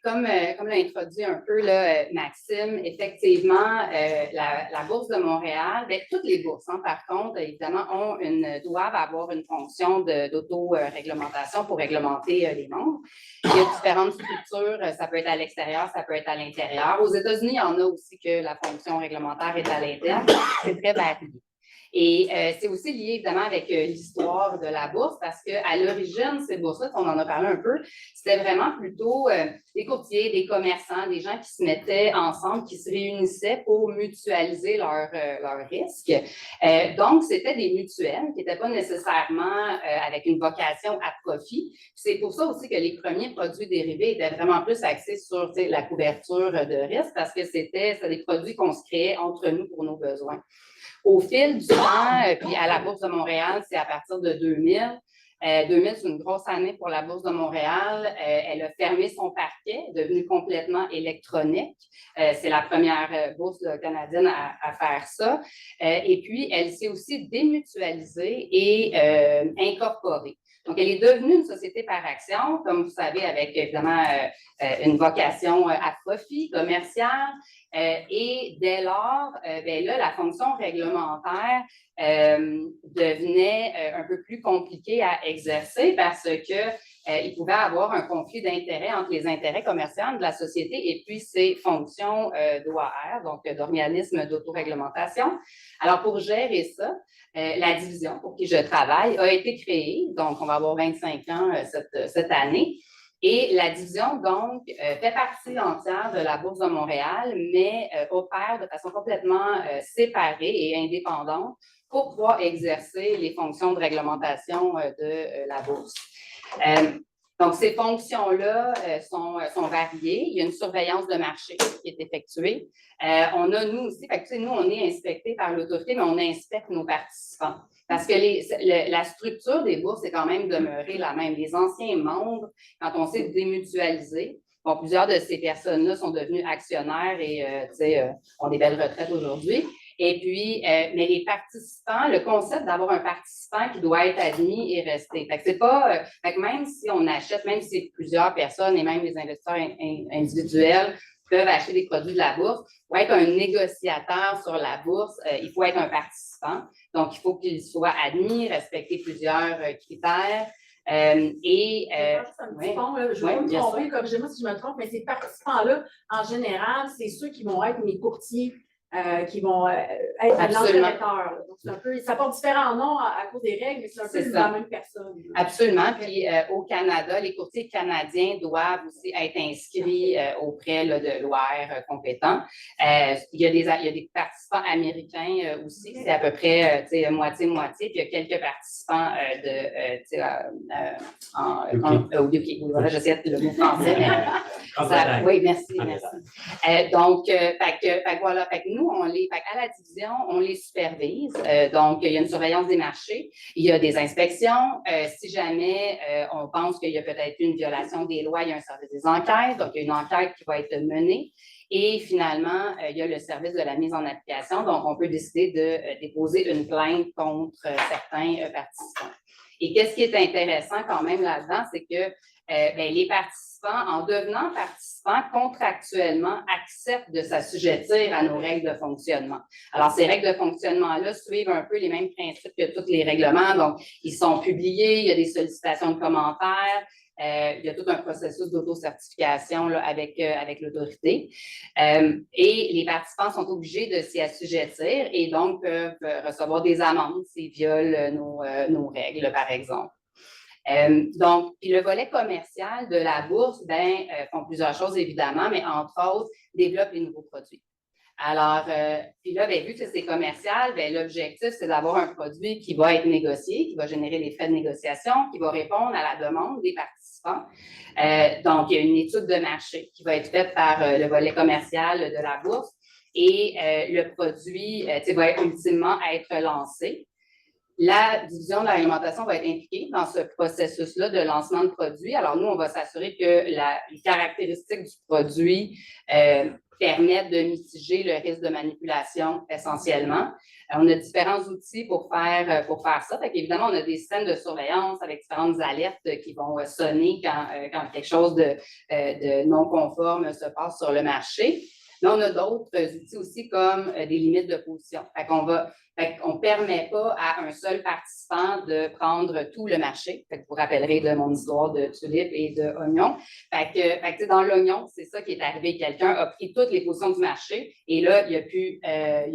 Comme l'a introduit un peu là, Maxime, effectivement, la Bourse de Montréal, bien, toutes les bourses, par contre, évidemment, doivent avoir une fonction d'auto-réglementation pour réglementer les membres. Il y a différentes structures, ça peut être à l'extérieur, ça peut être à l'intérieur. Aux États-Unis, il y en a aussi que la fonction réglementaire est à l'interne. C'est très varié. Et c'est aussi lié évidemment avec l'histoire de la bourse parce qu'à l'origine, ces bourses-là, on en a parlé un peu, c'était vraiment plutôt des courtiers, des commerçants, des gens qui se mettaient ensemble, qui se réunissaient pour mutualiser leurs risques. Donc, c'était des mutuelles qui n'étaient pas nécessairement avec une vocation à profit. C'est pour ça aussi que les premiers produits dérivés étaient vraiment plus axés sur la couverture de risque parce que c'était des produits qu'on se créait entre nous pour nos besoins. Au fil du temps, puis à la Bourse de Montréal, c'est à partir de 2000. 2000, c'est une grosse année pour la Bourse de Montréal. Elle a fermé son parquet, est devenue complètement électronique. C'est la première bourse canadienne à faire ça. Et puis, elle s'est aussi démutualisée et incorporée. Donc, elle est devenue une société par action, comme vous savez, avec évidemment une vocation à profit commercial. Et dès lors, là, la fonction réglementaire devenait un peu plus compliquée à exercer parce qu'il pouvait avoir un conflit d'intérêts entre les intérêts commerciaux de la société et puis ses fonctions d'OAR, donc d'organisme d'autoréglementation. Alors, pour gérer ça, la division pour qui je travaille a été créée, donc on va avoir 25 ans cette année. Et la division, donc, fait partie entière de la Bourse de Montréal, mais opère de façon complètement séparée et indépendante pour pouvoir exercer les fonctions de réglementation de la Bourse. Donc, ces fonctions-là sont variées. Il y a une surveillance de marché qui est effectuée. On a, nous aussi, fait que, nous, on est inspectés par l'autorité, mais on inspecte nos participants. Parce que la structure des bourses est quand même demeurée la même. Les anciens membres, quand on s'est démutualisé, bon, plusieurs de ces personnes-là sont devenues actionnaires et ont des belles retraites aujourd'hui. Et puis, mais les participants, le concept d'avoir un participant qui doit être admis est resté. Fait que c'est pas, fait que même si on achète, même si c'est plusieurs personnes et même les investisseurs individuels peuvent acheter des produits de la bourse, pour être un négociateur sur la bourse, il faut être un participant. Donc, il faut qu'il soit admis, respecter plusieurs critères. Juste un petit pont, là, je vais pas me tromper, corrigez-moi si je me trompe, mais ces participants-là, en général, c'est ceux qui vont être mes courtiers, qui vont être l'entrepreneur. Donc, c'est un peu, ça porte différents noms à cause des règles, mais c'est un peu la même personne. Absolument. Puis au Canada, les courtiers canadiens doivent aussi être inscrits auprès là, de l'OIR compétent. Il y a des participants américains aussi, c'est à peu près moitié-moitié. Puis il y a quelques participants au UK. Voilà, j'essaie de le mot français. Mais, oui, merci. Donc, voilà. Fait que nous, à la division, on les supervise. Donc, il y a une surveillance des marchés, il y a des inspections. Si jamais on pense qu'il y a peut-être une violation des lois, il y a un service des enquêtes. Donc, il y a une enquête qui va être menée. Et finalement, il y a le service de la mise en application. Donc, on peut décider de déposer une plainte contre certains participants. Et qu'est-ce qui est intéressant quand même là-dedans, c'est que les participants, en devenant participants, contractuellement, acceptent de s'assujettir à nos règles de fonctionnement. Alors, ces règles de fonctionnement-là suivent un peu les mêmes principes que tous les règlements. Donc, ils sont publiés, il y a des sollicitations de commentaires, il y a tout un processus d'autocertification avec l'autorité. Et les participants sont obligés de s'y assujettir et donc peuvent recevoir des amendes s'ils violent nos règles, par exemple. Donc, puis le volet commercial de la bourse, font plusieurs choses évidemment, mais entre autres, développent les nouveaux produits. Alors, puis là, vu que c'est commercial, l'objectif, c'est d'avoir un produit qui va être négocié, qui va générer des frais de négociation, qui va répondre à la demande des participants. Donc, il y a une étude de marché qui va être faite par le volet commercial de la bourse et le produit va ultimement être lancé. La division de la réglementation va être impliquée dans ce processus-là de lancement de produit. Alors, nous, on va s'assurer que les caractéristiques du produit permettent de mitiger le risque de manipulation essentiellement. On a différents outils pour faire ça. Fait qu'évidemment, on a des systèmes de surveillance avec différentes alertes qui vont sonner quand quelque chose de non conforme se passe sur le marché. Mais on a d'autres outils aussi comme des limites de position. Fait qu'on ne permet pas à un seul participant de prendre tout le marché. Fait que vous rappellerez de mon histoire de tulipe et de oignon. Fait que dans l'oignon, c'est ça qui est arrivé. Quelqu'un a pris toutes les positions du marché et là, il a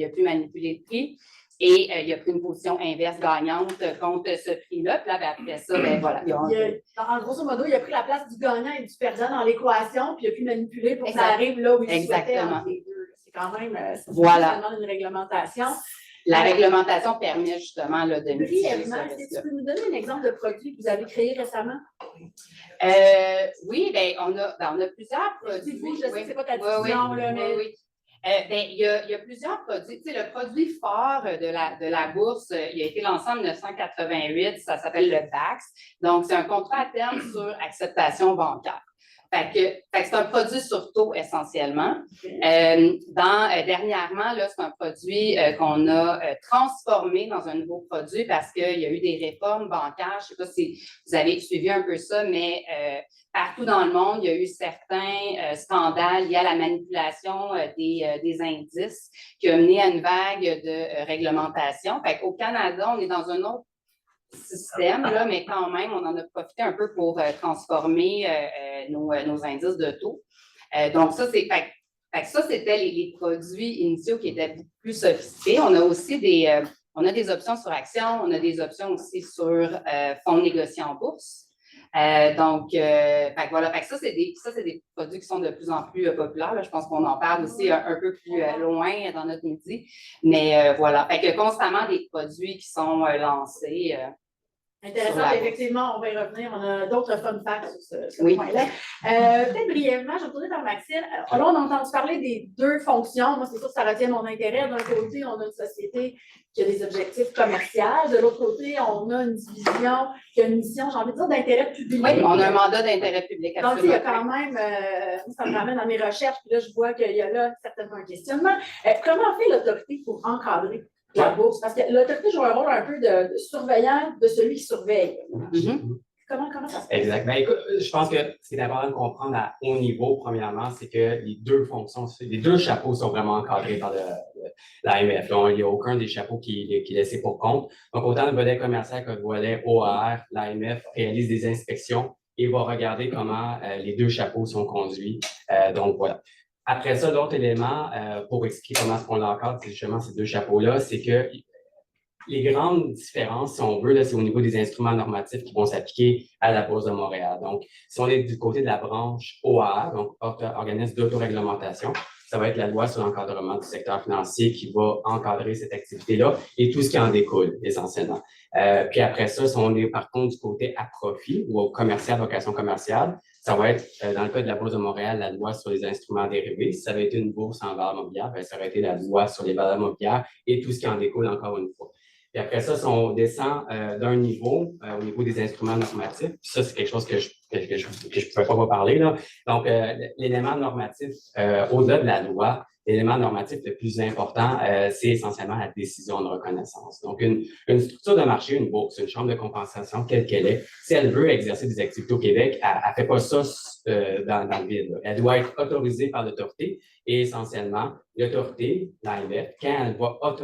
pu manipuler le prix. Et il a pris une position inverse gagnante contre ce prix-là. Puis là, après ça, voilà. En grosso modo, il a pris la place du gagnant et du perdant dans l'équation, puis il a pu manipuler pour que ça arrive là où il souhaitait entre les deux. C'est quand même une réglementation. La réglementation permet justement là, de mitiger brièvement, est-ce que tu peux nous donner un exemple de produit que vous avez créé récemment? Oui, on a plusieurs produits. Je sais que c'est pas ta division, oui. Il y a plusieurs produits. Tu sais, le produit phare de la bourse, il a été lancé en 1988, ça s'appelle le BAX. Donc, c'est un contrat à terme sur acceptation bancaire. Fait que c'est un produit sur taux essentiellement. Dernièrement, là, c'est un produit qu'on a transformé dans un nouveau produit parce qu'il y a eu des réformes bancaires. Je ne sais pas si vous avez suivi un peu ça, mais partout dans le monde, il y a eu certains scandales liés à la manipulation des indices qui a mené à une vague de réglementation. Fait qu'au Canada, on est dans un autre système, là, mais quand même, on en a profité un peu pour transformer nos indices de taux. Donc, ça, c'était les produits initiaux qui étaient beaucoup plus sophistiqués. On a aussi des options sur actions, on a des options aussi sur fonds négociés en bourse. Donc, voilà. Ça, c'est des produits qui sont de plus en plus populaires. Là. Je pense qu'on en parle aussi un peu plus loin dans notre midi. Mais voilà. Fait que constamment des produits qui sont lancés. Intéressant, effectivement, on va y revenir. On a d'autres fun facts sur ce Oui. point-là. Peut-être brièvement, je vais tourner vers Maxime. Alors, là, on a entendu parler des deux fonctions. Moi, c'est sûr que ça retient mon intérêt. D'un côté, on a une société qui a des objectifs commerciaux. De l'autre côté, on a une division qui a une mission, j'ai envie de dire, d'intérêt public. Oui, on a un mandat d'intérêt public. Donc, il y a quand même, ça me ramène à mes recherches, puis là, je vois qu'il y a là certainement un questionnement. Comment fait l'autorité pour encadrer la bourse? Parce que l'autorité joue un rôle un peu de surveillant de celui qui surveille. Comment ça se passe? Exact. Ben, écoute, je pense que ce qui est important de comprendre à haut niveau, premièrement, c'est que les deux fonctions, les deux chapeaux sont vraiment encadrés par l'AMF. Il n'y a aucun des chapeaux qui est laissé pour compte. Donc, autant le volet commercial que le volet OAR, l'AMF réalise des inspections et va regarder comment les deux chapeaux sont conduits. Donc, voilà. Après ça, l'autre élément pour expliquer comment est-ce qu'on l'encadre, c'est justement ces deux chapeaux-là, c'est que les grandes différences, si on veut, là, c'est au niveau des instruments normatifs qui vont s'appliquer à la Bourse de Montréal. Donc, si on est du côté de la branche OAR, donc organisme d'autoréglementation, ça va être la loi sur l'encadrement du secteur financier qui va encadrer cette activité-là et tout ce qui en découle, essentiellement. Puis après ça, si on est par contre du côté à profit ou au commercial, vocation commerciale, ça va être, dans le cas de la Bourse de Montréal, la loi sur les instruments dérivés. Si ça avait été une bourse en valeur mobilière, bien, ça aurait été la loi sur les valeurs mobilières et tout ce qui en découle encore une fois. Puis après ça, si on descend d'un niveau, au niveau des instruments normatifs, puis ça, c'est quelque chose que je ne pouvais pas parler, là. Donc, l'élément normatif, au-delà de la loi, l'élément normatif le plus important, c'est essentiellement la décision de reconnaissance. Donc, une structure de marché, une bourse, une chambre de compensation, quelle qu'elle est, si elle veut exercer des activités au Québec, elle ne fait pas ça dans le vide, là. Elle doit être autorisée par l'autorité et essentiellement, l'autorité, l'AMF, quand elle va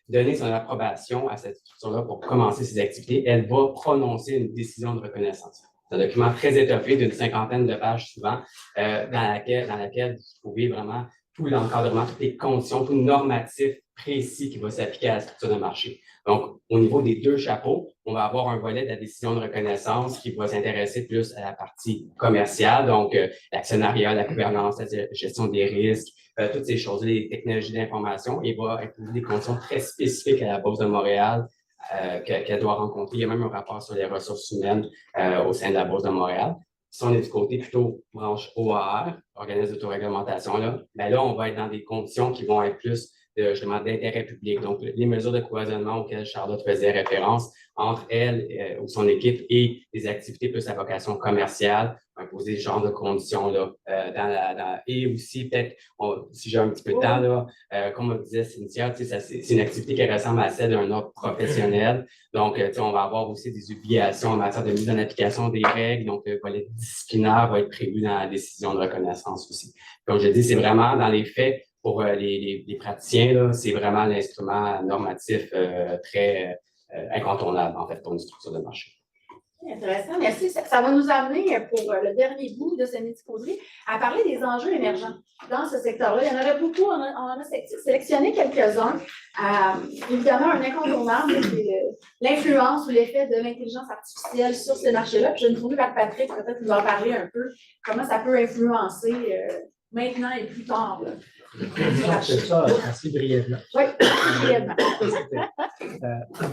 donner son approbation à cette structure-là pour commencer ses activités, elle va prononcer une décision de reconnaissance. C'est un document très étoffé d'une 50aine de pages souvent, dans laquelle vous trouvez vraiment tout l'encadrement, toutes les conditions, tout le normatif précis qui va s'appliquer à la structure de marché. Donc, au niveau des deux chapeaux, on va avoir un volet de la décision de reconnaissance qui va s'intéresser plus à la partie commerciale, donc l'actionnariat, la gouvernance, la gestion des risques, toutes ces choses, les technologies d'information, et va imposer des conditions très spécifiques à la Bourse de Montréal qu'elle doit rencontrer. Il y a même un rapport sur les ressources humaines au sein de la Bourse de Montréal. Si on est du côté plutôt branche OAR, organisme d'autoréglementation, ben là, on va être dans des conditions qui vont être plus justement d'intérêt public. Donc, les mesures de cloisonnement auxquelles Charlotte faisait référence entre elle ou son équipe et les activités plus à vocation commerciale, imposer ce genre de conditions-là. Et aussi, peut-être, si j'ai un petit peu de temps, là, comme on disait, Cynthia, c'est une activité qui ressemble à celle d'un autre professionnel. Donc, on va avoir aussi des obligations en matière de mise en application des règles. Donc, le volet disciplinaire va être prévu dans la décision de reconnaissance aussi. Comme je dis, c'est vraiment dans les faits, pour les praticiens, c'est vraiment l'instrument normatif très incontournable, en fait, pour une structure de marché. Intéressant, merci. Ça va nous amener pour le dernier bout de cette causerie à parler des enjeux émergents dans ce secteur-là. Il y en aurait beaucoup, on a sélectionné quelques-uns. Évidemment, un incontournable, c'est l'influence ou l'effet de l'intelligence artificielle sur ce marché-là. Puis je vais nous tourner vers Patrick, peut-être nous en parler un peu, comment ça peut influencer maintenant et plus tard. C'est ça, assez brièvement. Oui, brièvement.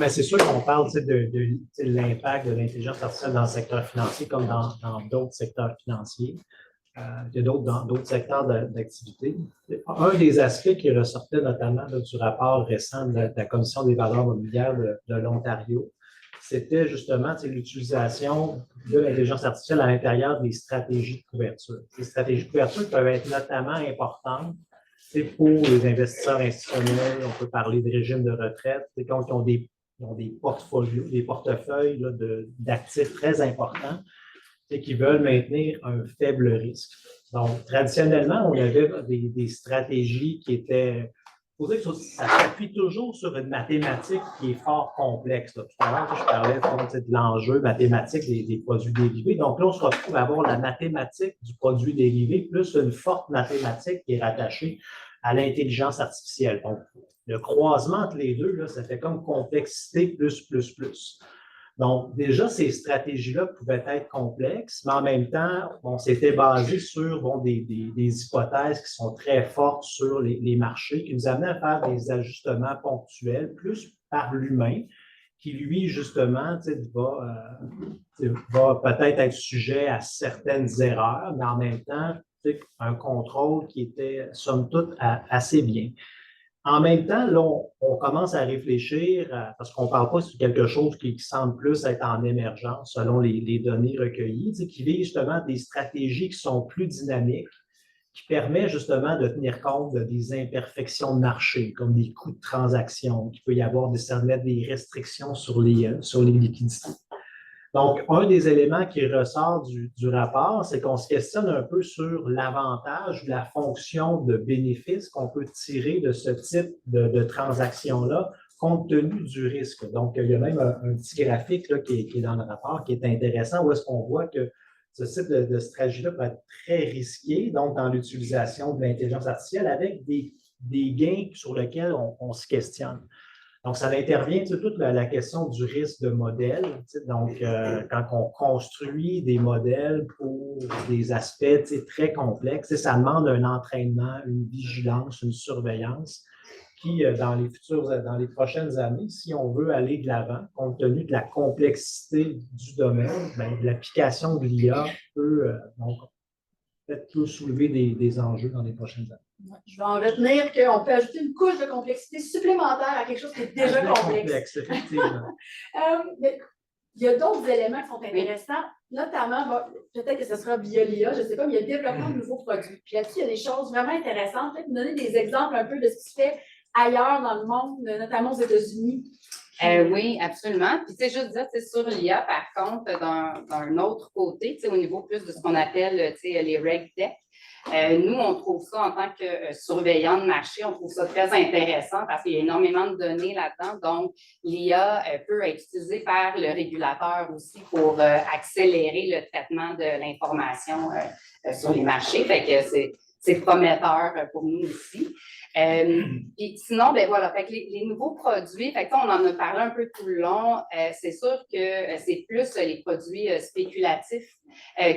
C'est sûr qu'on parle de l'impact de l'intelligence artificielle dans le secteur financier comme dans d'autres secteurs financiers. Il y a d'autres secteurs d'activité. Un des aspects qui ressortait notamment du rapport récent de la Commission des valeurs mobilières de l'Ontario, c'était justement l'utilisation de l'intelligence artificielle à l'intérieur des stratégies de couverture. Les stratégies de couverture peuvent être notamment importantes pour les investisseurs institutionnels. On peut parler de régime de retraite, quand ils ont des portefeuilles d'actifs très importants et qui veulent maintenir un faible risque. Donc, traditionnellement, on avait des stratégies qui étaient... Il faut dire que ça s'appuie toujours sur une mathématique qui est fort complexe. Tout à l'heure, je parlais de l'enjeu mathématique des produits dérivés. Donc là, on se retrouve à avoir la mathématique du produit dérivé plus une forte mathématique qui est rattachée à l'intelligence artificielle. Donc, le croisement entre les deux, là, ça fait comme complexité plus. Donc, déjà, ces stratégies-là pouvaient être complexes, mais en même temps, on s'était basé sur des hypothèses qui sont très fortes sur les marchés, qui nous amenaient à faire des ajustements ponctuels, plus par l'humain, qui lui, justement, va peut-être être sujet à certaines erreurs, mais en même temps, un contrôle qui était, somme toute, assez bien. En même temps, là, on commence à réfléchir, parce qu'on ne parle pas sur quelque chose qui semble plus être en émergence selon les données recueillies, qui vise justement des stratégies qui sont plus dynamiques, qui permet justement de tenir compte des imperfections de marché, comme des coûts de transaction, qu'il peut y avoir des restrictions sur les liquidités. Donc, un des éléments qui ressort du rapport, c'est qu'on se questionne un peu sur l'avantage ou la fonction de bénéfice qu'on peut tirer de ce type de transaction-là, compte tenu du risque. Donc, il y a même un petit graphique là, qui est dans le rapport qui est intéressant, où est-ce qu'on voit que ce type de stratégie-là peut être très risqué, donc dans l'utilisation de l'intelligence artificielle, avec des gains sur lesquels on se questionne. Donc, ça intervient toute la question du risque de modèle. Donc, quand on construit des modèles pour des aspects très complexes, ça demande un entraînement, une vigilance, une surveillance qui, dans les prochaines années, si on veut aller de l'avant, compte tenu de la complexité du domaine, l'application de l'IA peut peut-être soulever des enjeux dans les prochaines années. Je vais en retenir qu'on peut ajouter une couche de complexité supplémentaire à quelque chose qui est déjà complexe. Effectivement. Il y a d'autres éléments qui sont intéressants, notamment, peut-être que ce sera via l'IA, je ne sais pas, mais il y a le développement de nouveaux produits. Puis là-dessus, il y a des choses vraiment intéressantes. Peut-être donner des exemples un peu de ce qui se fait ailleurs dans le monde, notamment aux États-Unis. Oui, absolument. Puis, tu sais, juste dire, sur l'IA, par contre, d'un autre côté, au niveau plus de ce qu'on appelle, les RegTech, nous, on trouve ça en tant que surveillant de marché, on trouve ça très intéressant parce qu'il y a énormément de données là-dedans. Donc, l'IA peut être utilisée par le régulateur aussi pour accélérer le traitement de l'information sur les marchés. Fait que c'est prometteur pour nous aussi. Puis sinon, ben voilà, fait que les nouveaux produits, fait que on en a parlé un peu tout le long. C'est sûr que c'est plus les produits spéculatifs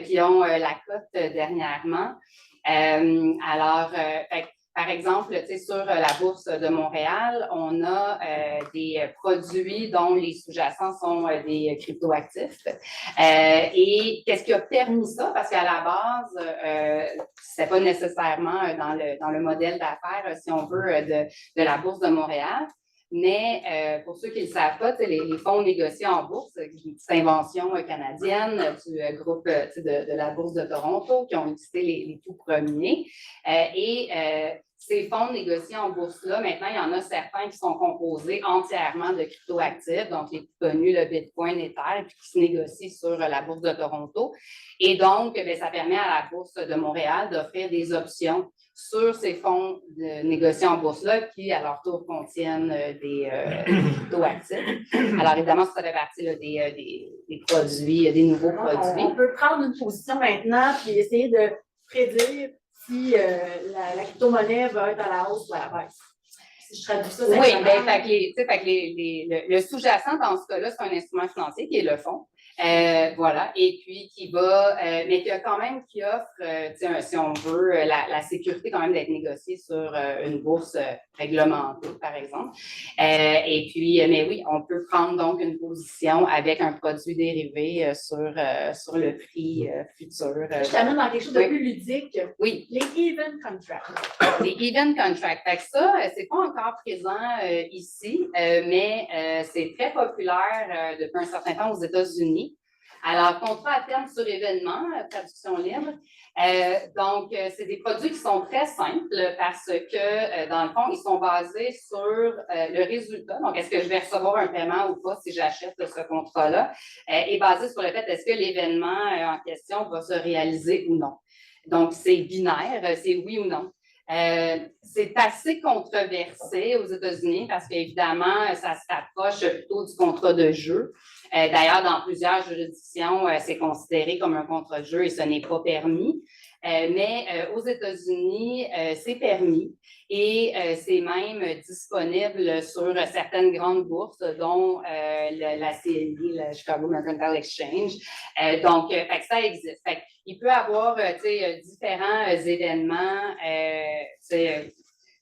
qui ont la cote dernièrement. Par exemple, sur la Bourse de Montréal, on a des produits dont les sous-jacents sont des cryptoactifs. Et qu'est-ce qui a permis ça? Parce qu'à la base, ce n'est pas nécessairement dans le modèle d'affaires, si on veut, de la Bourse de Montréal. Mais pour ceux qui ne le savent pas, les fonds négociés en bourse, c'est une invention canadienne du groupe de la Bourse de Toronto qui ont utilisé les tout premiers. Ces fonds négociés en bourse-là, maintenant, il y en a certains qui sont composés entièrement de cryptoactifs, donc les plus connus, le Bitcoin, Ether, puis qui se négocient sur la Bourse de Toronto. Et donc, ça permet à la Bourse de Montréal d'offrir des options sur ces fonds négociés en bourse-là qui, à leur tour, contiennent des cryptoactifs. Alors, évidemment, ça fait partie là, des produits, des nouveaux produits. On peut prendre une position maintenant puis essayer de prédire si la crypto-monnaie va être à la hausse ou à la baisse. Si je traduis ça, oui, le sous-jacent, dans ce cas-là, c'est un instrument financier qui est le fonds. Voilà, et puis mais qui offre, si on veut, la sécurité quand même d'être négocié sur une bourse réglementée, par exemple. Et puis, mais oui, on peut prendre donc une position avec un produit dérivé sur le prix futur. Je t'amène dans quelque chose de plus ludique. Oui. Les event contracts. Les event contracts. Fait que ça, c'est pas encore présent ici, mais c'est très populaire depuis un certain temps aux États-Unis. Alors, contrat à terme sur événement, traduction libre. Donc, c'est des produits qui sont très simples parce que, dans le fond, ils sont basés sur le résultat. Donc, est-ce que je vais recevoir un paiement ou pas si j'achète ce contrat-là? Et basé sur le fait, est-ce que l'événement en question va se réaliser ou non? Donc, c'est binaire, c'est oui ou non. C'est assez controversé aux États-Unis parce qu'évidemment, ça se rapproche plutôt du contrat de jeu. D'ailleurs, dans plusieurs juridictions, c'est considéré comme un contrat de jeu et ce n'est pas permis. Mais aux États-Unis, c'est permis et c'est même disponible sur certaines grandes bourses, dont la CME, la Chicago Mercantile Exchange. Donc, ça existe. Il peut y avoir différents événements.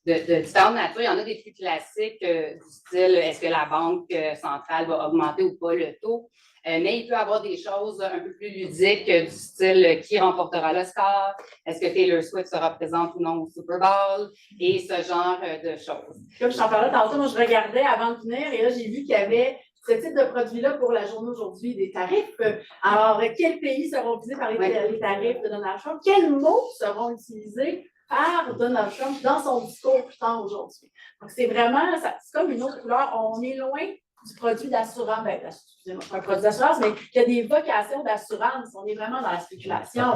de différentes natures. Il y en a des plus classiques du style est-ce que la banque centrale va augmenter ou pas le taux? Mais il peut y avoir des choses un peu plus ludiques du style qui remportera l'Oscar? Est-ce que Taylor Swift sera présente ou non au Super Bowl? Et ce genre de choses. Comme je t'en parlais tantôt, moi, je regardais avant de venir et là, j'ai vu qu'il y avait ce type de produit-là pour la journée aujourd'hui, des tarifs. Alors, quels pays seront visés par les tarifs de Donald Trump? Quels mots seront utilisés par Donald Trump dans son discours plus tard aujourd'hui? Donc, c'est vraiment, c'est comme une autre couleur. On est loin du produit d'assurance, excusez-moi, pas un produit d'assurance, mais il y a des vocations d'assurance. On est vraiment dans la spéculation.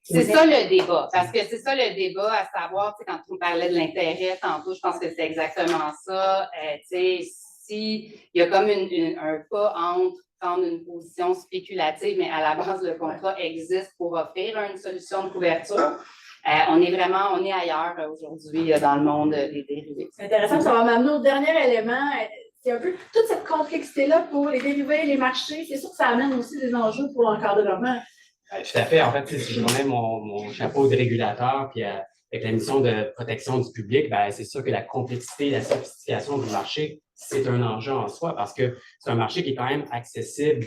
C'est ça le débat, parce que c'est ça le débat à savoir, quand on parlait de l'intérêt tantôt, je pense que c'est exactement ça. S'il y a comme un pas entre prendre une position spéculative, mais à la base, le contrat existe pour offrir une solution de couverture. On est ailleurs aujourd'hui dans le monde des dérivés. C'est intéressant, ça va m'amener au dernier élément. C'est un peu toute cette complexité-là pour les dérivés, les marchés. C'est sûr que ça amène aussi des enjeux pour l'encadrement. Tout à fait. En fait, si je remets mon chapeau de régulateur, puis avec la mission de protection du public, ben, c'est sûr que la complexité, la sophistication du marché, c'est un enjeu en soi parce que c'est un marché qui est quand même accessible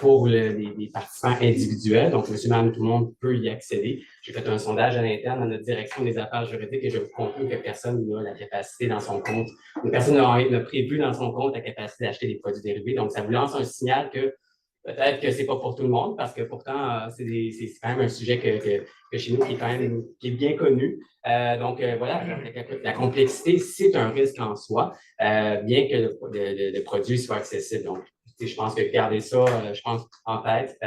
pour les participants individuels. Donc, monsieur, madame, tout le monde peut y accéder. J'ai fait un sondage à l'interne dans notre direction des affaires juridiques et je vous confirme que personne n'a la capacité dans son compte, personne n'a prévu dans son compte la capacité d'acheter des produits dérivés. Donc, ça vous lance un signal que peut-être que c'est pas pour tout le monde, parce que pourtant, c'est quand même un sujet que chez nous qui est bien connu. Donc, voilà, la complexité, c'est un risque en soi, bien que le produit soit accessible. Donc, je pense que garder ça, je pense, en tête,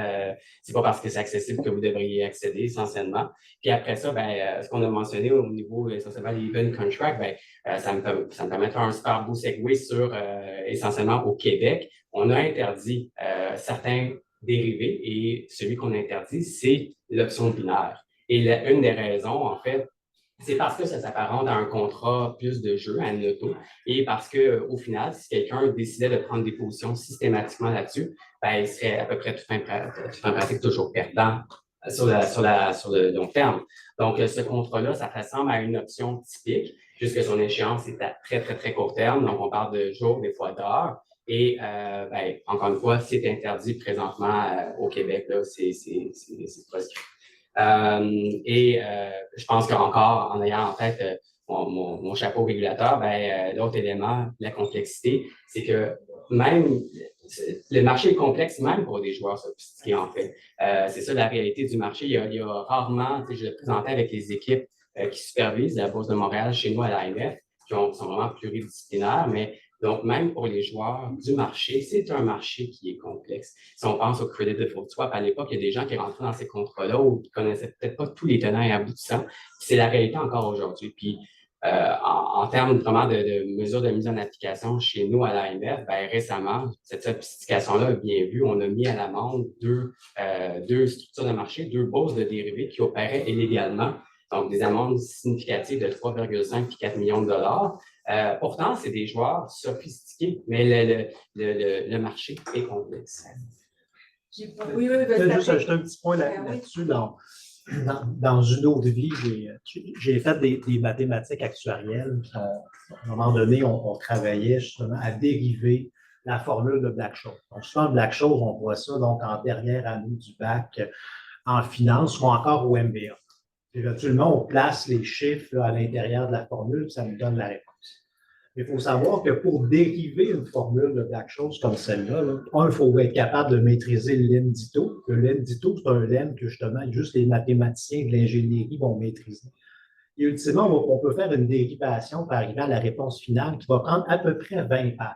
c'est pas parce que c'est accessible que vous devriez y accéder essentiellement. Puis après ça, ce qu'on a mentionné au niveau essentiellement des event contracts, ça me permet de faire un super beau segue sur essentiellement au Québec. On a interdit certains dérivés et celui qu'on interdit, c'est l'option binaire. Et une des raisons, en fait, c'est parce que ça s'apparente à un contrat plus de jeu, à une auto, et parce qu'au final, si quelqu'un décidait de prendre des positions systématiquement là-dessus, il serait à peu près tout en pratique toujours perdant sur le long terme. Donc, ce contrat-là, ça ressemble à une option typique, puisque son échéance est à très, très, très court terme. Donc, on parle de jours, des fois d'heures. Et encore une fois, c'est interdit présentement au Québec, là, c'est proscrit. Je pense qu'encore, en ayant en tête mon chapeau régulateur, l'autre élément, la complexité, c'est que même le marché est complexe même pour des joueurs sophistiqués, en fait. C'est ça la réalité du marché. Il y a rarement, je le présentais avec les équipes qui supervisent la Bourse de Montréal chez nous à l'AMF, qui sont vraiment pluridisciplinaires, mais donc, même pour les joueurs du marché, c'est un marché qui est complexe. Si on pense au credit default swap, à l'époque, il y a des gens qui rentraient dans ces contrats-là ou qui ne connaissaient peut-être pas tous les tenants et aboutissants. C'est la réalité encore aujourd'hui. Puis, en termes vraiment de mesures de mise en application chez nous à l'AMF, récemment, cette sophistication-là est bien vue. On a mis à l'amende deux structures de marché, deux bourses de dérivés qui opéraient illégalement. Donc, des amendes significatives de 3,5 et 4 millions de dollars. Pourtant, c'est des joueurs sophistiqués, mais le marché est complexe. Oui, juste ajouter un petit point là-dessus. Dans une autre vie, j'ai fait des mathématiques actuarielles. À un moment donné, on travaillait justement à dériver la formule de Black-Scholes. Donc, souvent, Black-Scholes, on voit ça donc en dernière année du bac en finance ou encore au MBA. Éventuellement, on place les chiffres à l'intérieur de la formule, ça nous donne la réponse. Il faut savoir que pour dériver une formule de Black-Scholes comme celle-là, il faut être capable de maîtriser le LEND-DITO. Le LEND-DITO, c'est un LEND que justement juste les mathématiciens de l'ingénierie vont maîtriser. Et ultimement, on peut faire une dérivation pour arriver à la réponse finale qui va prendre à peu près 20 pages.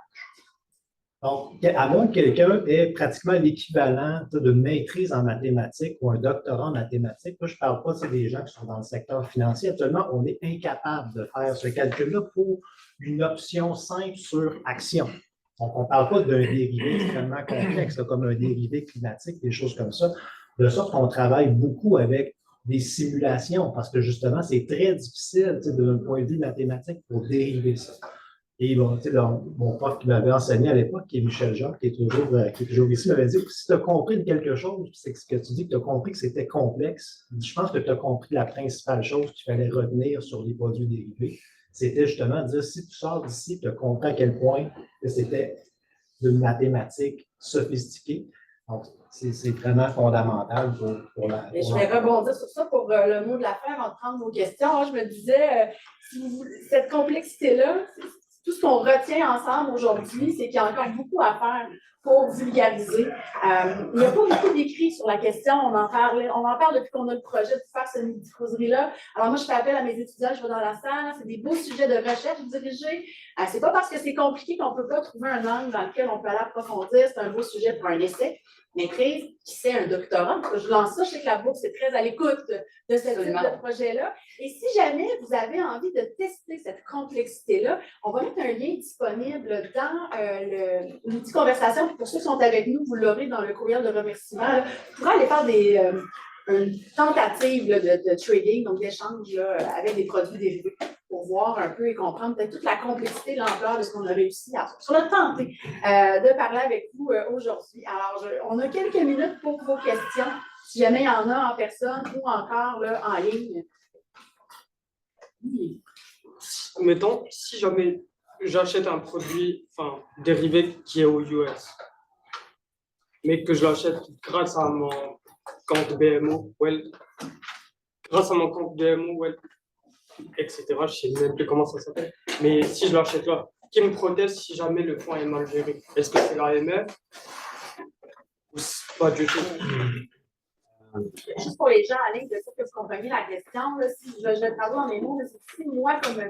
Donc, à moins que quelqu'un ait pratiquement l'équivalent d'une maîtrise en mathématiques ou un doctorat en mathématiques, moi, je ne parle pas des gens qui sont dans le secteur financier. Actuellement, on est incapable de faire ce calcul-là pour une option simple sur action. Donc, on ne parle pas d'un dérivé extrêmement complexe, comme un dérivé climatique, des choses comme ça. De sorte qu'on travaille beaucoup avec des simulations parce que justement, c'est très difficile d'un point de vue mathématique pour dériver ça. Et bon, tu sais, mon prof qui m'avait enseigné à l'époque, qui est Michel Jacques, qui est toujours ici, m'avait dit, si tu as compris quelque chose, c'est ce que tu dis que tu as compris que c'était complexe. Je pense que tu as compris la principale chose qu'il fallait retenir sur les produits dérivés. C'était justement de dire, si tu sors d'ici, tu as compris à quel point que c'était d'une mathématique sophistiquée. Donc, c'est vraiment fondamental pour la. Et je vais rebondir sur ça pour le mot de la fin avant de prendre vos questions. Moi, je me disais, cette complexité-là, tout ce qu'on retient ensemble aujourd'hui, c'est qu'il y a encore beaucoup à faire pour vulgariser. Il n'y a pas beaucoup d'écrits sur la question. On en parle depuis qu'on a le projet de faire ce midi-causerie-là. Alors moi, je fais appel à mes étudiants, je vais dans la salle, c'est des beaux sujets de recherche dirigés. C'est pas parce que c'est compliqué qu'on ne peut pas trouver un angle dans lequel on peut aller approfondir. C'est un beau sujet pour un essai. Maîtrise, qui c'est un doctorat. Je lance ça, je sais que la bourse est très à l'écoute de ce type de projet-là. Et si jamais vous avez envie de tester cette complexité-là, on va mettre un lien disponible dans l'outil conversation. Pour ceux qui sont avec nous, vous l'aurez dans le courriel de remerciement. Vous pourrez aller faire une tentative de trading, donc d'échange avec des produits dérivés pour voir un peu et comprendre peut-être toute la complexité, l'ampleur de ce qu'on a réussi à faire. Sur le temps de parler avec vous aujourd'hui. Alors, on a quelques minutes pour vos questions, si jamais il y en a en personne ou encore là, en ligne. Oui. Mettons, si jamais j'achète un produit dérivé qui est aux US, mais que je l'achète grâce à mon compte BMO, etc. Je ne sais même plus comment ça s'appelle. Mais si je l'achète là, qui me protège si jamais le fonds est mal géré? Est-ce que c'est l'AMF ou pas du tout? Juste pour les gens en ligne, de que vous compreniez la question, là, si je vais le traduire en mes mots, si moi, comme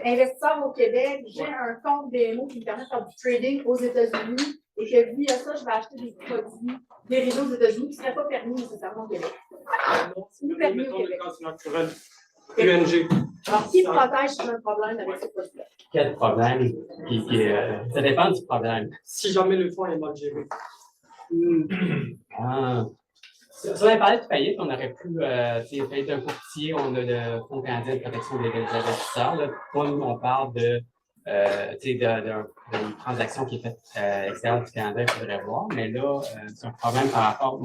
investisseur au Québec, j'ai un compte BMO qui me permet de faire du trading aux États-Unis et que via ça, je vais acheter des produits dérivés aux États-Unis qui ne seraient pas permis nécessairement au Québec. C'est permis au Québec. Naturel. UNG. Alors, qui protège si j'ai un problème avec ce produit-là? Quel problème? Ça dépend du problème. Si jamais le fonds est mal géré. Si on avait parlé de faillite, on aurait pu, faillite d'un courtier, on a le Fonds canadien de protection des investisseurs. Là. Nous, on parle d'une transaction qui est faite à l'extérieur du Canada, il faudrait voir. Mais là, c'est un problème par rapport.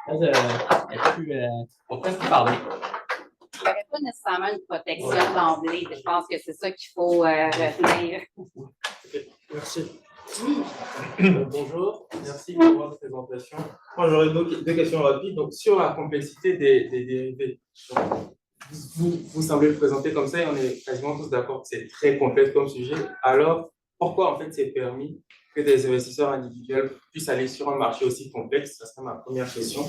On peut se parler. Il n'y aurait pas nécessairement une protection d'emblée. Je pense que c'est ça qu'il faut retenir. Merci. Bonjour, merci pour votre présentation. Moi, j'aurais deux questions rapides. Donc, sur la complexité des dérivés, vous semblez le présenter comme ça et on est quasiment tous d'accord que c'est très complexe comme sujet. Alors, pourquoi en fait c'est permis que des investisseurs individuels puissent aller sur un marché aussi complexe? Ça serait ma première question.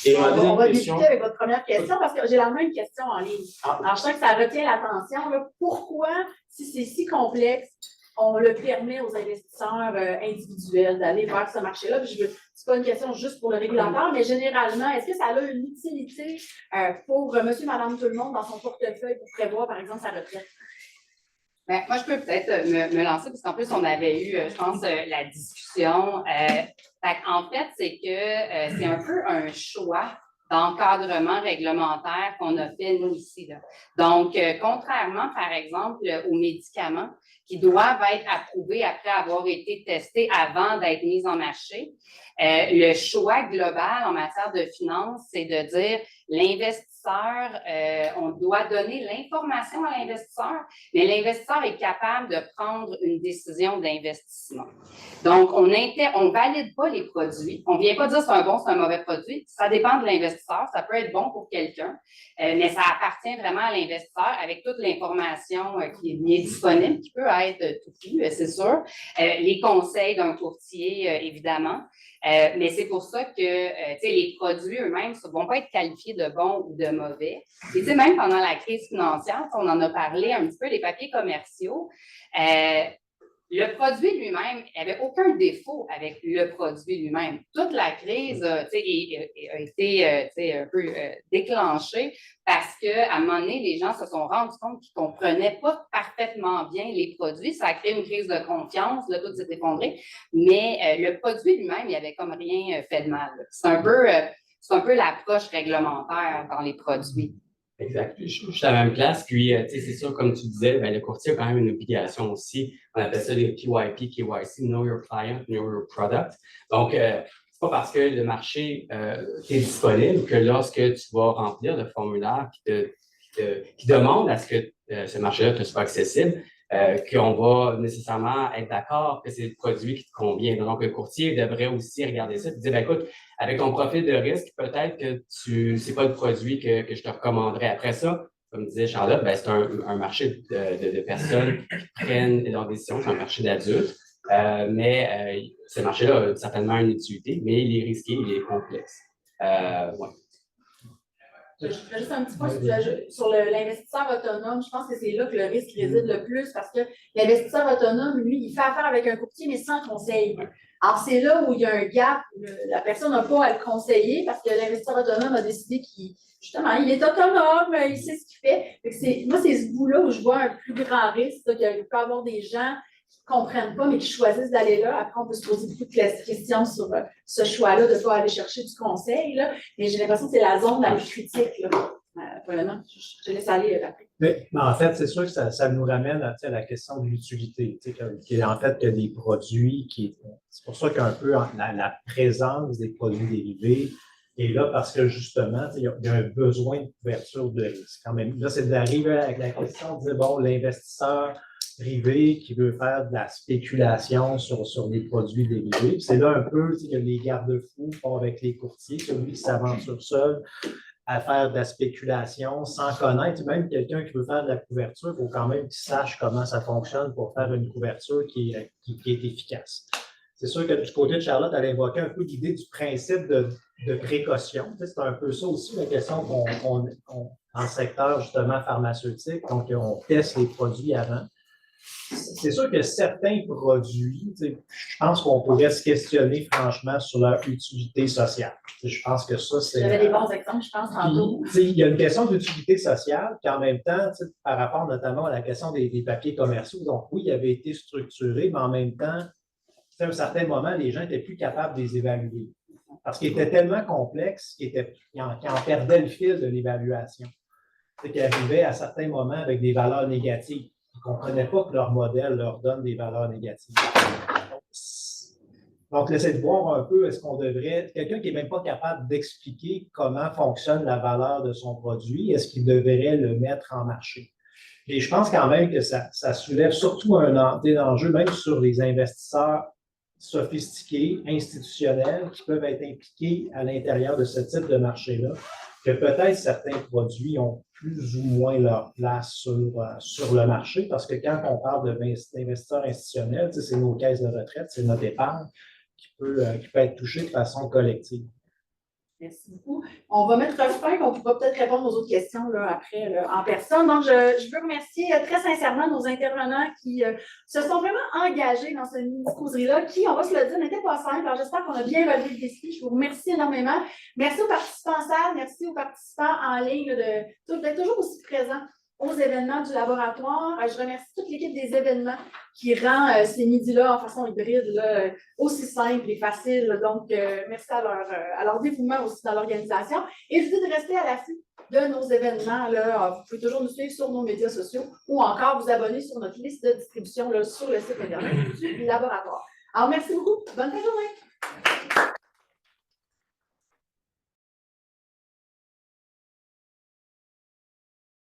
Et ma deuxième question. On va débuter avec votre première question parce que j'ai la même question en ligne. Alors, je sens que ça retient l'attention. Pourquoi, si c'est si complexe, on le permet aux investisseurs individuels d'aller vers ce marché-là? Ce n'est pas une question juste pour le régulateur, mais généralement, est-ce que ça a une utilité pour monsieur, madame, tout le monde dans son portefeuille pour prévoir, par exemple, sa retraite? Ben, moi, je peux peut-être me lancer, parce qu'en plus, on avait eu, je pense, la discussion. En fait, c'est que c'est un peu un choix d'encadrement réglementaire qu'on a fait, nous, ici. Là. Donc, contrairement, par exemple, aux médicaments qui doivent être approuvés après avoir été testés avant d'être mis en marché, le choix global en matière de finances, c'est de dire l'investisseur, on doit donner l'information à l'investisseur, mais l'investisseur est capable de prendre une décision d'investissement. Donc, on ne valide pas les produits. On ne vient pas dire c'est un bon, c'est un mauvais produit. Ça dépend de l'investisseur. Ça peut être bon pour quelqu'un, mais ça appartient vraiment à l'investisseur avec toute l'information qui est disponible, qui peut être tout flou, c'est sûr. Les conseils d'un courtier, évidemment. Mais c'est pour ça que les produits eux-mêmes ne vont pas être qualifiés de bons ou de mauvais. Et même pendant la crise financière, on en a parlé un petit peu, les papiers commerciaux, le produit lui-même, il n'y avait aucun défaut avec le produit lui-même. Toute la crise a été un peu déclenchée parce qu'à un moment donné, les gens se sont rendus compte qu'ils ne comprenaient pas parfaitement bien les produits. Ça a créé une crise de confiance, là, tout s'est effondré. Mais le produit lui-même, il n'y avait comme rien fait de mal. C'est un peu l'approche réglementaire dans les produits. Exact. Je suis à la même place. Puis, tu sais, c'est sûr, comme tu disais, ben, le courtier a quand même une obligation aussi. On appelle ça les PYP, KYC, Know Your Client, Know Your Product. Donc, c'est pas parce que le marché est disponible que lorsque tu vas remplir le formulaire qui demande à ce que ce marché-là te soit accessible, qu'on va nécessairement être d'accord que c'est le produit qui te convient. Donc, le courtier devrait aussi regarder ça et dire, ben, écoute, avec ton profil de risque, peut-être que c'est pas le produit que je te recommanderais. Après ça, comme disait Charlotte, ben, c'est un marché de personnes qui prennent leurs décisions, c'est un marché d'adultes. Mais ce marché-là a certainement une utilité, mais il est risqué, il est complexe. Ouais. Je fais juste un petit point sur l'investisseur autonome. Je pense que c'est là que le risque réside le plus parce que l'investisseur autonome, lui, il fait affaire avec un courtier, mais sans conseil. Alors, c'est là où il y a un gap. La personne n'a pas à le conseiller parce que l'investisseur autonome a décidé justement, il est autonome, il sait ce qu'il fait. Moi, c'est ce bout-là où je vois un plus grand risque, qu'il peut y avoir des gens qui ne comprennent pas, mais qui choisissent d'aller là. Après, on peut se poser beaucoup de questions sur ce choix-là de ne pas aller chercher du conseil. Là. Mais j'ai l'impression que c'est la zone la plus critique. Là. Vraiment, je laisse aller après. Mais en fait, c'est sûr que ça nous ramène à la question de l'utilité, qui est en fait que des produits c'est pour ça qu'un peu la présence des produits dérivés est là parce que justement, il y a un besoin de couverture de risque. Quand même, là, c'est d'arriver avec la question de dire, bon, l'investisseur privé qui veut faire de la spéculation sur des produits dérivés. C'est là un peu que les garde-fous font avec les courtiers, celui qui s'aventure seul à faire de la spéculation sans connaître. Même quelqu'un qui veut faire de la couverture, il faut quand même qu'il sache comment ça fonctionne pour faire une couverture qui est efficace. C'est sûr que du côté de Charlotte, elle invoquait un peu l'idée du principe de précaution. C'est un peu ça aussi la question qu'on dans le secteur justement pharmaceutique. Donc, on teste les produits avant. C'est sûr que certains produits, je pense qu'on pourrait se questionner franchement sur leur utilité sociale. Je pense que ça, c'est. J'avais des bons exemples, je pense, tantôt. Il y a une question d'utilité sociale, puis en même temps, par rapport notamment à la question des papiers commerciaux, donc oui, il avait été structuré, mais en même temps, à un certain moment, les gens n'étaient plus capables de les évaluer. Parce qu'ils étaient tellement complexes qu'ils en perdaient le fil de l'évaluation. Qu'ils arrivaient à certains moments avec des valeurs négatives. Ils ne comprenaient pas que leur modèle leur donne des valeurs négatives. Donc, l'essayer de voir un peu, est-ce qu'on devrait, quelqu'un qui n'est même pas capable d'expliquer comment fonctionne la valeur de son produit, est-ce qu'il devrait le mettre en marché? Et je pense quand même que ça soulève surtout un enjeu, même sur les investisseurs sophistiqués, institutionnels, qui peuvent être impliqués à l'intérieur de ce type de marché-là, que peut-être certains produits ont plus ou moins leur place sur le marché, parce que quand on parle d'investisseurs institutionnels, c'est nos caisses de retraite, c'est notre épargne qui peut être touchée de façon collective. Merci beaucoup. On va mettre fin, on pourra peut-être répondre aux autres questions là, après là, en personne. Donc, je veux remercier très sincèrement nos intervenants qui se sont vraiment engagés dans ce mini-causerie-là, qui, on va se le dire, n'était pas simple. Alors, j'espère qu'on a bien relevé le défi. Je vous remercie énormément. Merci aux participants en salle, merci aux participants en ligne d'être toujours aussi présents aux événements du laboratoire. Je remercie toute l'équipe des événements qui rend ces midis-là en façon hybride là, aussi simple et facile. Donc, merci à leur dévouement aussi dans l'organisation. Et je vous dis de rester à l'affût de nos événements. Là. Vous pouvez toujours nous suivre sur nos médias sociaux ou encore vous abonner sur notre liste de distribution là, sur le site internet du laboratoire. Alors, merci beaucoup. Bonne fin de journée.